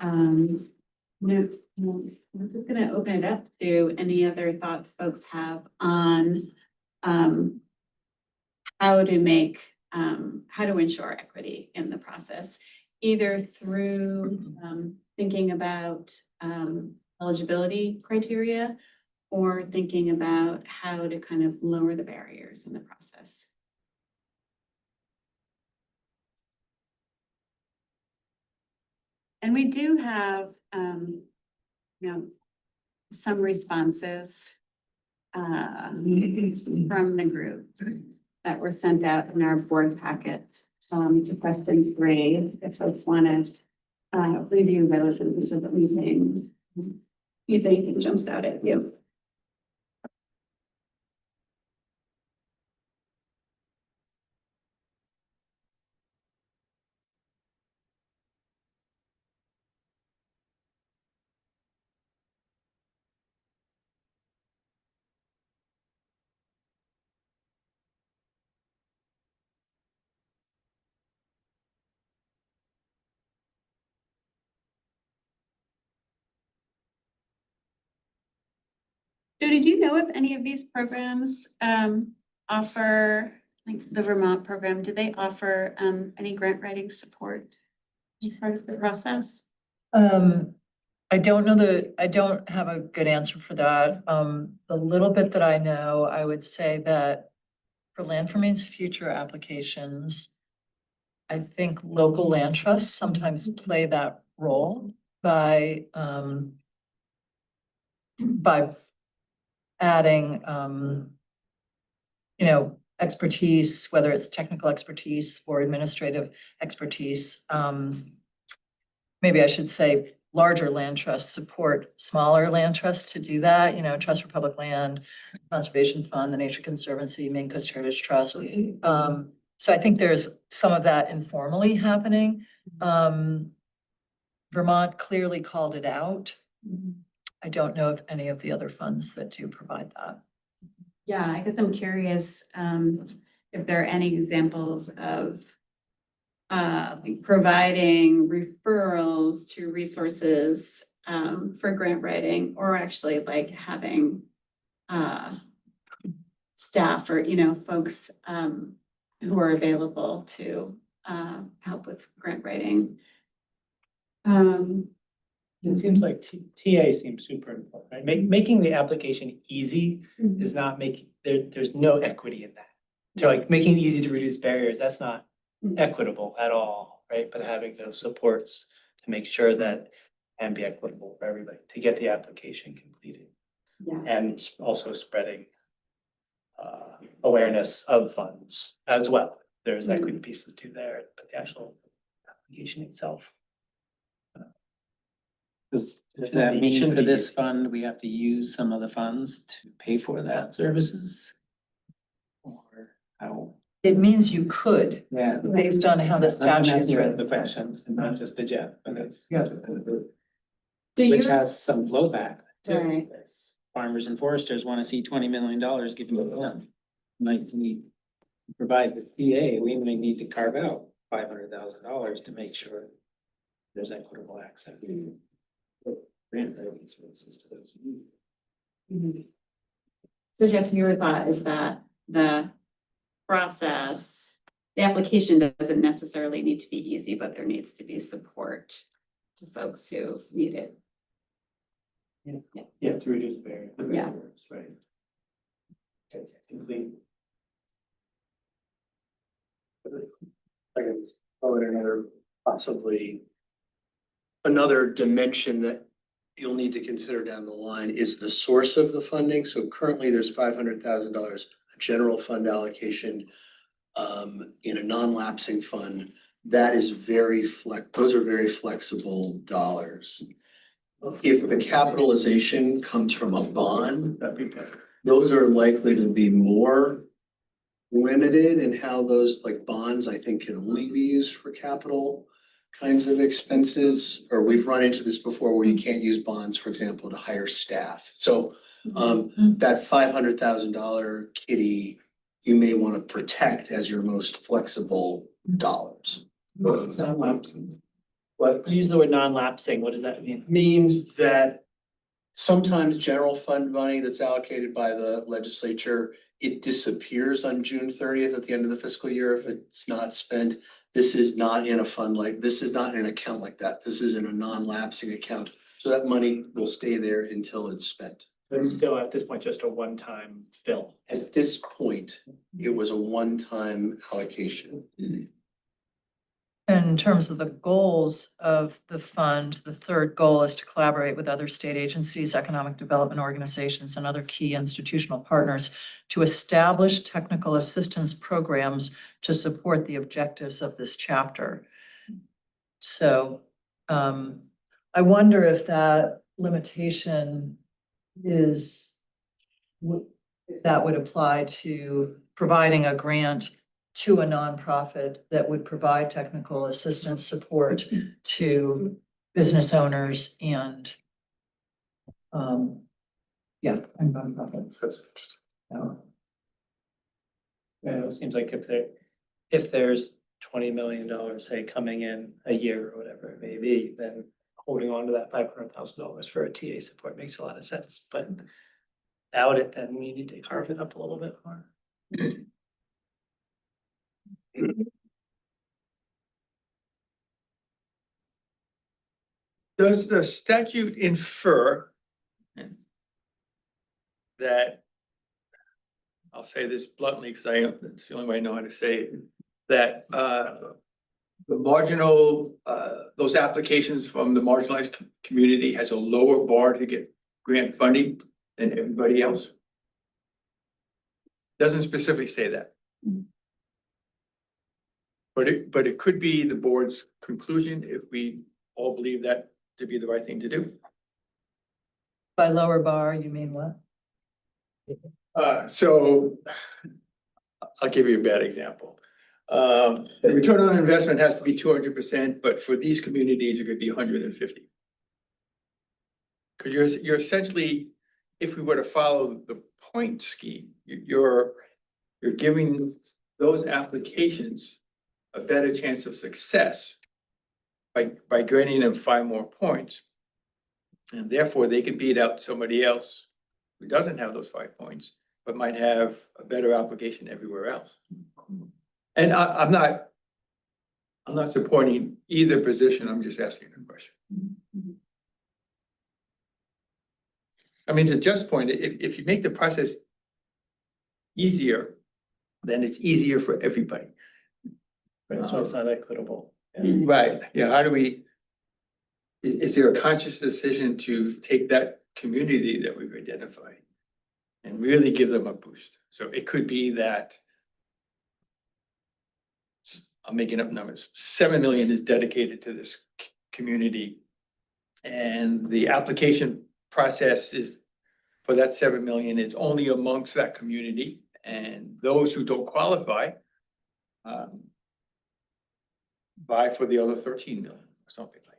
No, I'm just gonna open it up to any other thoughts folks have on how to ensure equity in the process, either through thinking about eligibility criteria or thinking about how to kind of lower the barriers in the process. And we do have, some responses from the group that were sent out in our board packets to question 3, if folks want to review those and so that anything you think jumps out at you. Jody, do you know if any of these programs offer, like the Vermont program, do they offer any grant writing support as part of the process? I don't have a good answer for that. The little bit that I know, I would say that for Land for Maine's future applications, I think local land trusts sometimes play that role by adding, expertise, whether it's technical expertise or administrative expertise. Maybe I should say larger land trusts support smaller land trusts to do that, Trust for Public Land, Conservation Fund, the Nature Conservancy, Maine Coast Heritage Trust. So I think there's some of that informally happening. Vermont clearly called it out. I don't know of any of the other funds that do provide that. Yeah, I guess I'm curious if there are any examples of like providing referrals to resources for grant writing, or actually like having staff or folks who are available to help with grant writing. It seems like TA seems super important, right? Making the application easy is not there's no equity in that. So like making it easy to reduce barriers, that's not equitable at all, right? But having those supports to make sure that it can be equitable for everybody to get the application completed. Yeah. And also spreading awareness of funds as well. There's equity pieces too there, but the actual application itself. Does that mean for this fund, we have to use some of the funds to pay for that services? Or how? It means you could, Yeah. based on how the statute is written. The questions, and not just the Jeff, but it's. Do Which you- has some flow back too. Right. It's farmers and foresters want to see $20 million given to them. Like we provide the TA, we may need to carve out $500,000 to make sure there's equitable access. Grant writing services to those. So Jeff, your thought is that the process, the application doesn't necessarily need to be easy, but there needs to be support to folks who need it. Yeah, to reduce barriers. Yeah. Right. Technically. I can throw in another, possibly another dimension that you'll need to consider down the line is the source of the funding. So currently there's $500,000, a general fund allocation in a non-lapsing fund. That is those are very flexible dollars. If the capitalization comes from a bond, That'd be better. those are likely to be more limited in how those, like bonds, I think can only be used for capital kinds of expenses. Or we've run into this before where you can't use bonds, for example, to hire staff. So that $500,000 kitty, you may want to protect as your most flexible dollars. Non-lapsing. What, use the word non-lapsing, what does that mean? Means that sometimes general fund money that's allocated by the legislature, it disappears on June 30th at the end of the fiscal year if it's not spent. This is not in a fund this is not in an account like that. This is in a non-lapsing account. So that money will stay there until it's spent. But it's still at this point, just a one-time fill. At this point, it was a one-time allocation. In terms of the goals of the fund, the third goal is to collaborate with other state agencies, economic development organizations, and other key institutional partners to establish technical assistance programs to support the objectives of this chapter. So I wonder if that limitation is, if that would apply to providing a grant to a nonprofit that would provide technical assistance support to business owners and and nonprofits. That's interesting. Yeah, it seems like if there's $20 million, say, coming in a year or whatever it may be, then holding on to that $500,000 for a TA support makes a lot of sense, but without it, then we need to carve it up a little bit more. Does the statute infer that, I'll say this bluntly because it's the only way I know how to say it, that the marginal, those applications from the marginalized community has a lower bar to get grant funding than everybody else? Doesn't specifically say that. But it could be the board's conclusion if we all believe that to be the right thing to do. By lower bar, you mean what? So I'll give you a bad example. The return on investment has to be 200%, but for these communities, it could be 150. Because you're essentially, if we were to follow the point scheme, you're giving those applications a better chance of success by granting them 5 more points. And therefore, they can beat out somebody else who doesn't have those 5 points, but might have a better application everywhere else. And I'm not supporting either position, I'm just asking a question. I mean, to Jeff's point, if you make the process easier, then it's easier for everybody. Right, so it's not equitable. Right, yeah, how do we, is there a conscious decision to take that community that we've identified and really give them a boost? So it could be that, I'm making up numbers, 7 million is dedicated to this community. And the application process is, for that 7 million, is only amongst that community. And those who don't qualify, buy for the other 13 million or something like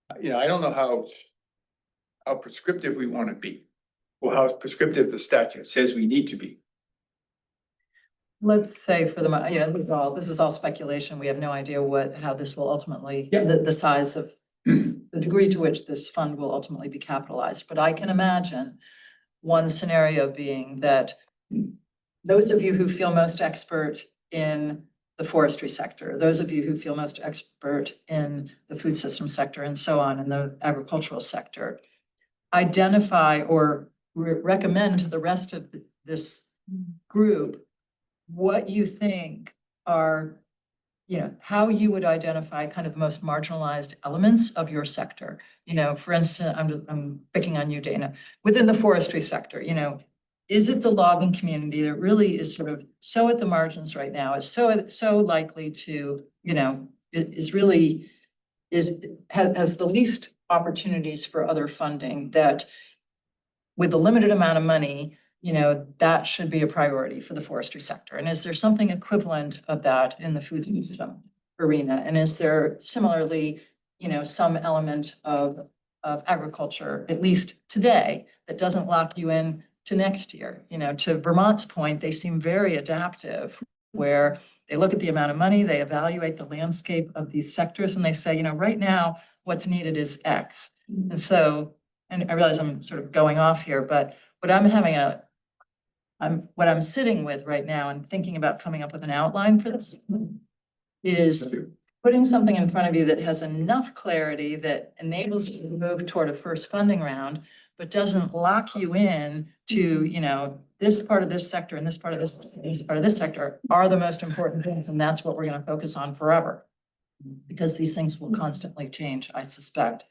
that. You know, I don't know how prescriptive we want to be, or how prescriptive the statute says we need to be. Let's say for the, this is all speculation. We have no idea how this will ultimately, the size of, the degree to which this fund will ultimately be capitalized. But I can imagine One scenario being that those of you who feel most expert in the forestry sector, those of you who feel most expert in the food system sector and so on, in the agricultural sector, identify or recommend to the rest of this group what you think are, how you would identify kind of the most marginalized elements of your sector. For instance, I'm picking on you, Dana, within the forestry sector, is it the logging community that really is sort of so at the margins right now, is so likely to, has the least opportunities for other funding, that with a limited amount of money, that should be a priority for the forestry sector? And is there something equivalent of that in the food system arena? And is there similarly, some element of agriculture, at least today, that doesn't lock you in to next year? To Vermont's point, they seem very adaptive, where they look at the amount of money, they evaluate the landscape of these sectors, and they say, right now, what's needed is X. And so, and I realize I'm sort of going off here, but what I'm sitting with right now and thinking about coming up with an outline for this is putting something in front of you that has enough clarity that enables you to move toward a first funding round, but doesn't lock you in to, this part of this sector and this part of this part of this sector are the most important things, and that's what we're going to focus on forever. Because these things will constantly change, I suspect.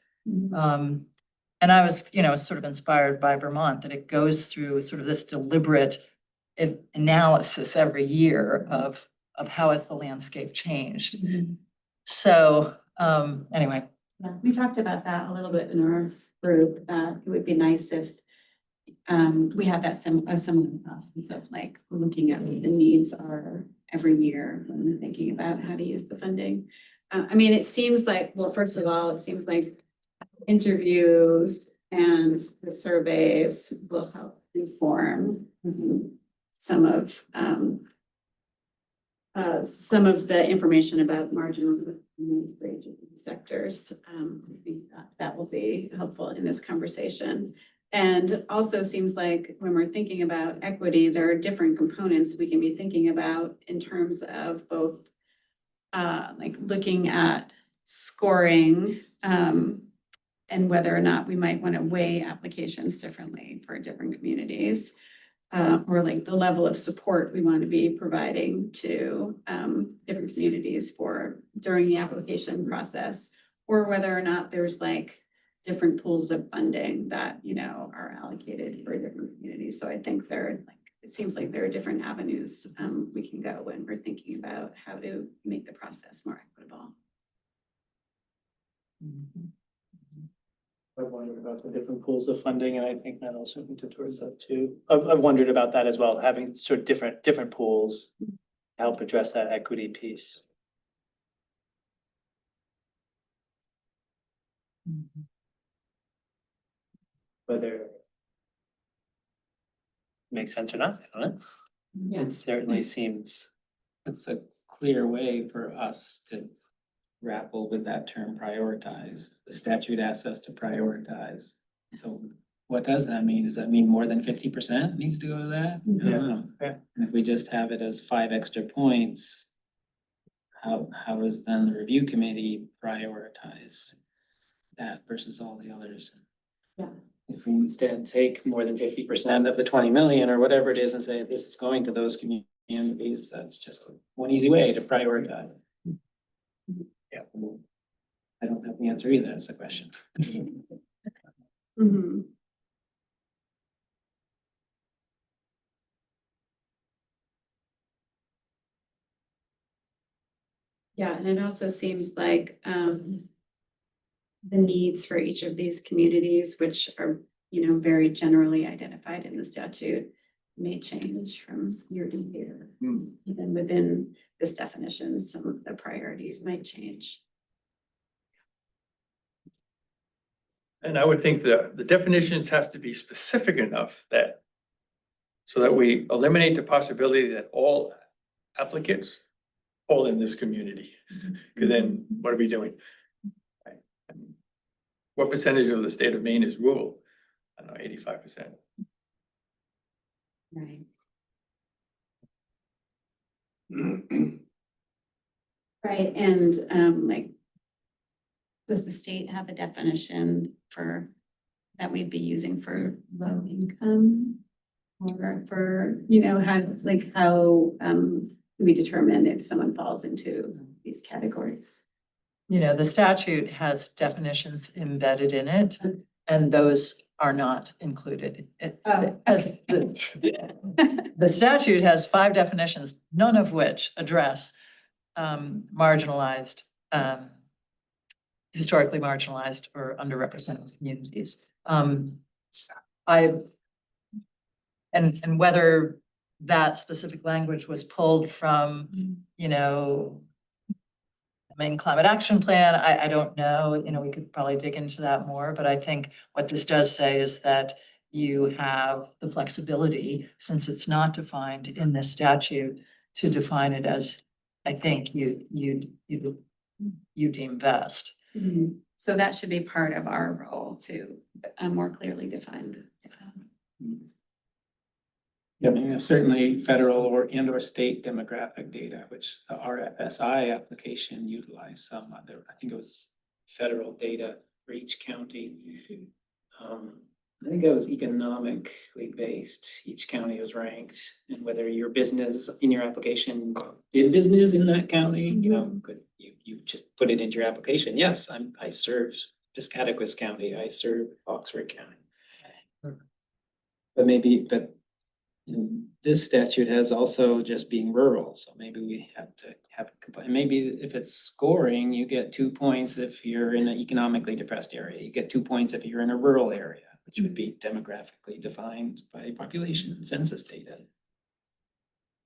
And I was, sort of inspired by Vermont, that it goes through sort of this deliberate analysis every year of how has the landscape changed. So, anyway. Yeah, we talked about that a little bit in our group, that it would be nice if we had that similar process of like looking at what the needs are every year when we're thinking about how to use the funding. It seems like, well, first of all, it seems like interviews and the surveys will help inform some of the information about marginal needs for each of these sectors. I think that will be helpful in this conversation. And also seems like when we're thinking about equity, there are different components we can be thinking about in terms of both like looking at scoring and whether or not we might want to weigh applications differently for different communities, or like the level of support we want to be providing to different communities during the application process, or whether or not there's like different pools of funding that, are allocated for different communities. So I think it seems like there are different avenues we can go when we're thinking about how to make the process more equitable. I've wondered about the different pools of funding, and I think that also hinted towards that too. I've wondered about that as well, having sort of different pools to help address that equity piece. Whether it makes sense or not, I don't know. Yeah. It certainly seems it's a clear way for us to grapple with that term prioritize. The statute asks us to prioritize. So what does that mean? Does that mean more than 50% needs to go to that? I don't know. Yeah. And if we just have it as 5 extra points, how is then the review committee prioritize that versus all the others? Yeah. If we instead take more than 50% of the 20 million or whatever it is and say this is going to those communities, that's just one easy way to prioritize. Yeah. I don't have the answer either. That's the question. Yeah, and it also seems like the needs for each of these communities, which are, very generally identified in the statute, may change from year to year. Even within this definition, some of the priorities might change. And I would think that the definitions has to be specific enough so that we eliminate the possibility that all applicants fall in this community. Because then what are we doing? What percentage of the state of Maine is rural? I don't know, 85%. Right. Right, and like, does the state have a definition for, that we'd be using for low income? Or for, you know, how we determine if someone falls into these categories? You know, the statute has definitions embedded in it, and those are not included. As the statute has 5 definitions, none of which address marginalized, historically marginalized or underrepresented communities. And whether that specific language was pulled from, you know, the Maine Climate Action Plan, I don't know, you know, we could probably dig into that more, but I think what this does say is that you have the flexibility, since it's not defined in this statute, to define it as, I think you deem best. So that should be part of our role to more clearly define. Yeah, I mean, certainly federal or state demographic data, which the RFSI application utilized some other, I think it was federal data for each county. I think it was economically based. Each county was ranked, and whether your business in your application did business in that county, you know, could you just put it into your application. Yes, I serve Piscataquis County, I serve Oxford County. But this statute has also just being rural, so maybe we have to have, maybe if it's scoring, you get 2 points if you're in an economically depressed area, you get 2 points if you're in a rural area, which would be demographically defined by population and census data.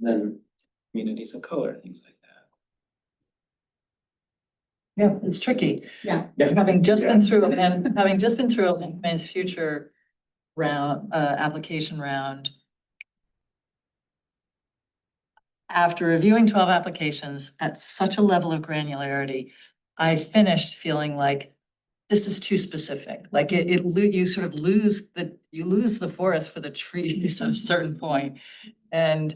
Then communities of color, things like that. Yeah, it's tricky. Yeah. Having just been through a Linkman's Future round, application round. After reviewing 12 applications at such a level of granularity, I finished feeling like this is too specific. Like you sort of lose the forest for the trees at a certain point. And,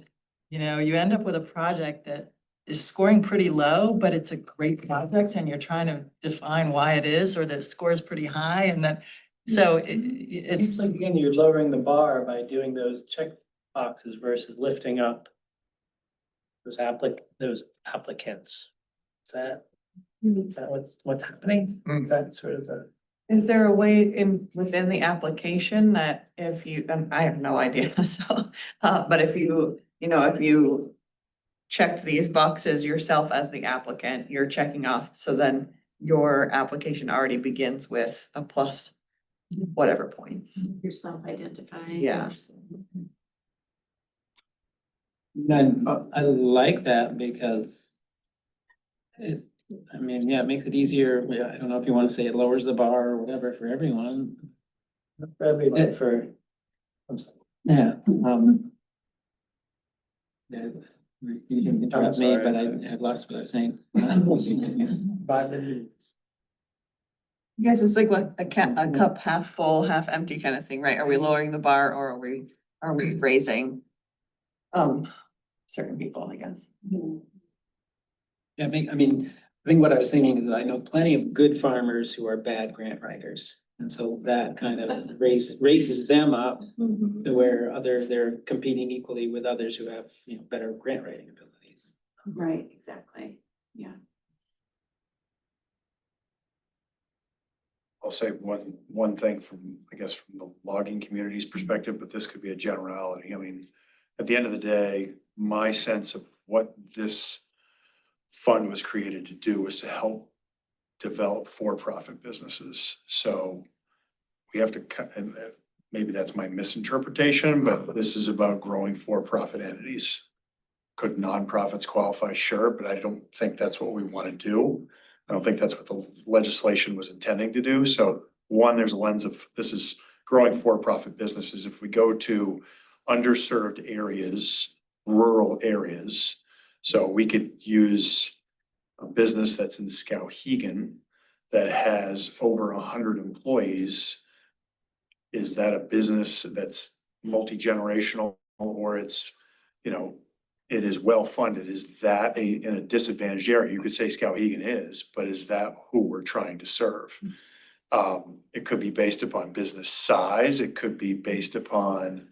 you know, you end up with a project that is scoring pretty low, but it's a great project and you're trying to define why it is, or that scores pretty high and that, so it's. Seems like, again, you're lowering the bar by doing those check boxes versus lifting up those applicants. Is that what's happening? Is that sort of the? Is there a way within the application that if you, and I have no idea, so, but if you checked these boxes yourself as the applicant, you're checking off, so then your application already begins with a plus whatever points. You're self-identifying. Yes. And I like that because it makes it easier. Yeah, I don't know if you want to say it lowers the bar or whatever for everyone. Not for everybody. I'm sorry. Yeah. You can interrupt me, but I lost what I was saying. 5 minutes. I guess it's like what a cup half full, half empty kind of thing, right? Are we lowering the bar or are we raising certain people, I guess? Yeah, I think what I was thinking is that I know plenty of good farmers who are bad grant writers. And so that kind of raises them up to where they're competing equally with others who have, you know, better grant writing abilities. Right, exactly. Yeah. I'll say one thing from the logging community's perspective, but this could be a generality. I mean, at the end of the day, my sense of what this fund was created to do was to help develop for-profit businesses. So we have to and maybe that's my misinterpretation, but this is about growing for-profit entities. Could nonprofits qualify? Sure, but I don't think that's what we want to do. I don't think that's what the legislation was intending to do. So one, there's a lens of this is growing for-profit businesses. If we go to underserved areas, rural areas, so we could use a business that's in Skowhegan that has over 100 employees. Is that a business that's multi-generational or it's, you know, it is well-funded, is that in a disadvantaged area? You could say Skowhegan is, but is that who we're trying to serve? It could be based upon business size, it could be based upon,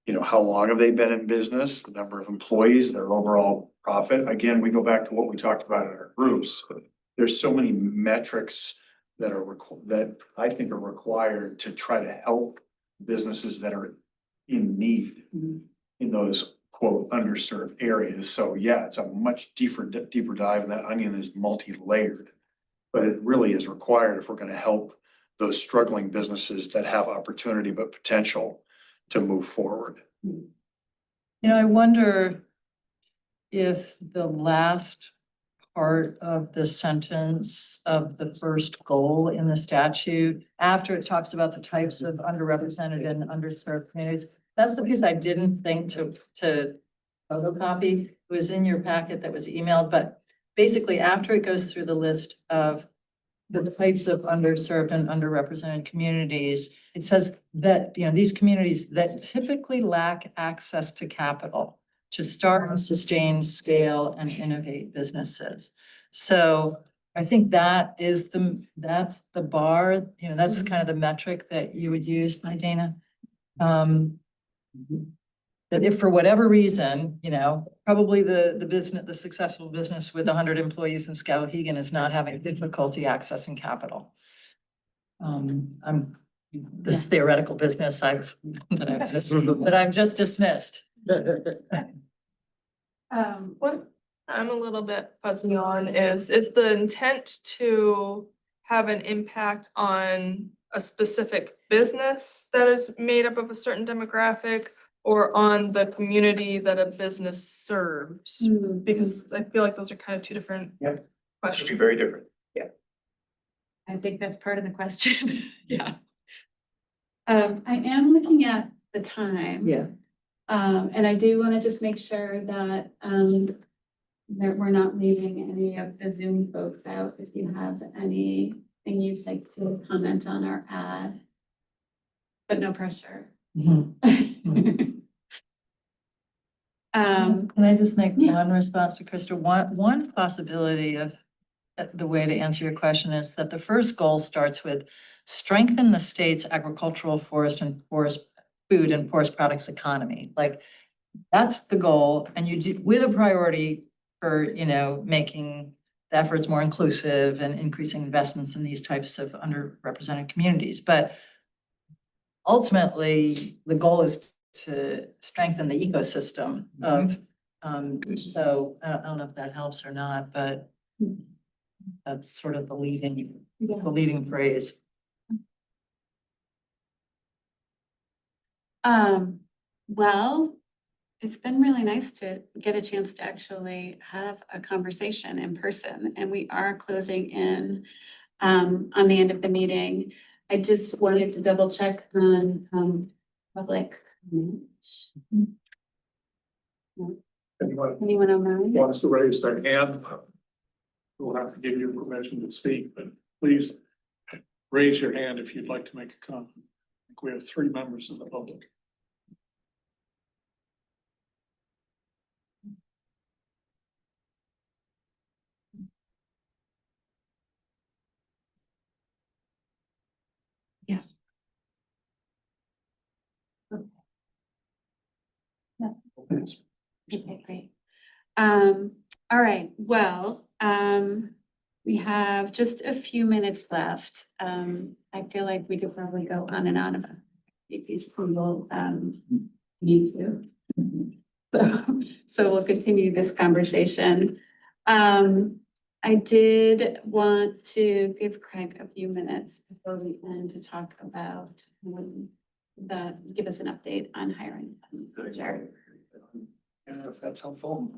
you know, how long have they been in business, the number of employees, their overall profit. Again, we go back to what we talked about in our groups. There's so many metrics that are that I think are required to try to help businesses that are in need in those quote underserved areas. So yeah, it's a much deeper dive, and that onion is multi-layered. But it really is required if we're going to help those struggling businesses that have opportunity but potential to move forward. You know, I wonder if the last part of the sentence of the first goal in the statute, after it talks about the types of underrepresented and underserved communities, that's the piece I didn't think to photocopy. It was in your packet that was emailed, but basically after it goes through the list of the types of underserved and underrepresented communities, it says that, you know, these communities that typically lack access to capital to start, sustain, scale, and innovate businesses. So I think that's the bar, you know, that's kind of the metric that you would use, Dana. That if for whatever reason, you know, probably the successful business with 100 employees in Skowhegan is not having difficulty accessing capital. This theoretical business that I've just dismissed. What I'm a little bit fuzzy on is the intent to have an impact on a specific business that is made up of a certain demographic, or on the community that a business serves? Because I feel like those are kind of two different questions. Should be very different. Yeah. I think that's part of the question. Yeah. I am looking at the time. Yeah. And I do want to just make sure that, that we're not leaving any of the Zoom folks out. If you have anything you'd like to comment on our ad, but no pressure. Can I just make one response to Krista? One possibility of the way to answer your question is that the first goal starts with strengthen the state's agricultural, food and forest products economy. Like that's the goal, and you do with a priority for, you know, making the efforts more inclusive and increasing investments in these types of underrepresented communities. But ultimately, the goal is to strengthen the ecosystem of, so I don't know if that helps or not, but that's sort of the leading phrase. Well, it's been really nice to get a chance to actually have a conversation in person, and we are closing in on the end of the meeting. I just wanted to double check on public comment. Anyone online? Wants to raise their hand, we'll have to give you permission to speak, but please raise your hand if you'd like to make a comment. I think we have 3 members of the public. Yeah. Okay, great. All right, well, we have just a few minutes left. I feel like we could probably go on and on about these people need to. So we'll continue this conversation. I did want to give Craig a few minutes before we end to talk about give us an update on hiring. Jared. I don't know if that's helpful.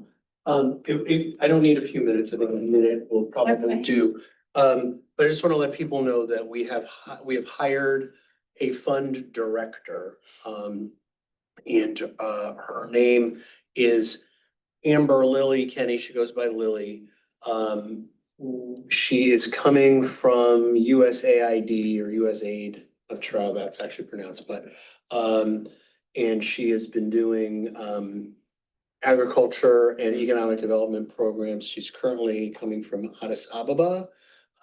I don't need a few minutes, I think a minute will probably do. But I just want to let people know that we have hired a fund director. And her name is Amber Lily Kenny. She goes by Lily. She is coming from USAID or USAID. I'm not sure how that's actually pronounced, but And she has been doing agriculture and economic development programs. She's currently coming from Addis Ababa,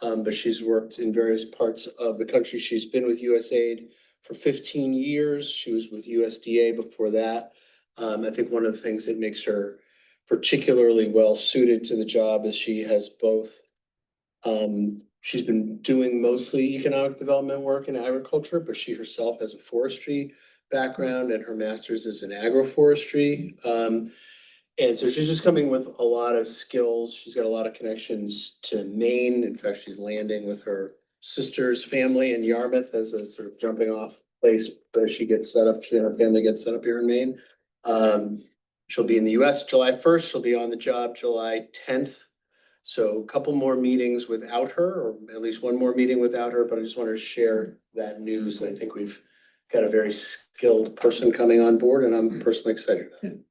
but she's worked in various parts of the country. She's been with USAID for 15 years. She was with USDA before that. I think one of the things that makes her particularly well suited to the job is she has both. She's been doing mostly economic development work in agriculture, but she herself has a forestry background and her master's is in agroforestry. And so she's just coming with a lot of skills. She's got a lot of connections to Maine. In fact, she's landing with her sister's family in Yarmouth as a sort of jumping off place, but she and her family gets set up here in Maine. She'll be in the US July 1st. She'll be on the job July 10th. So a couple more meetings without her, or at least one more meeting without her, but I just wanted to share that news. I think we've got a very skilled person coming on board and I'm personally excited about it.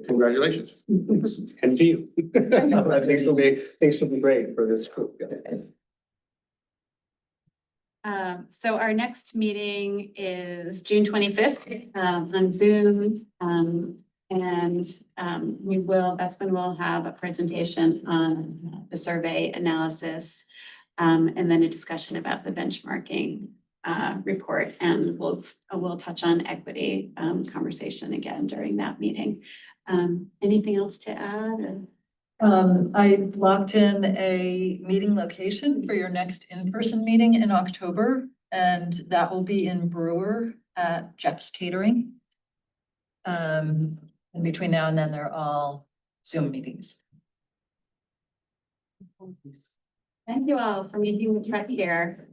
Congratulations. And to you. I think it'll be great for this group. So our next meeting is June 25th on Zoom. That's when we'll have a presentation on the survey analysis and then a discussion about the benchmarking report. And we'll touch on equity conversation again during that meeting. Anything else to add? I locked in a meeting location for your next in-person meeting in October, and that will be in Brewer at Jeff's Catering. And between now and then, they're all Zoom meetings. Thank you all for making the trek here.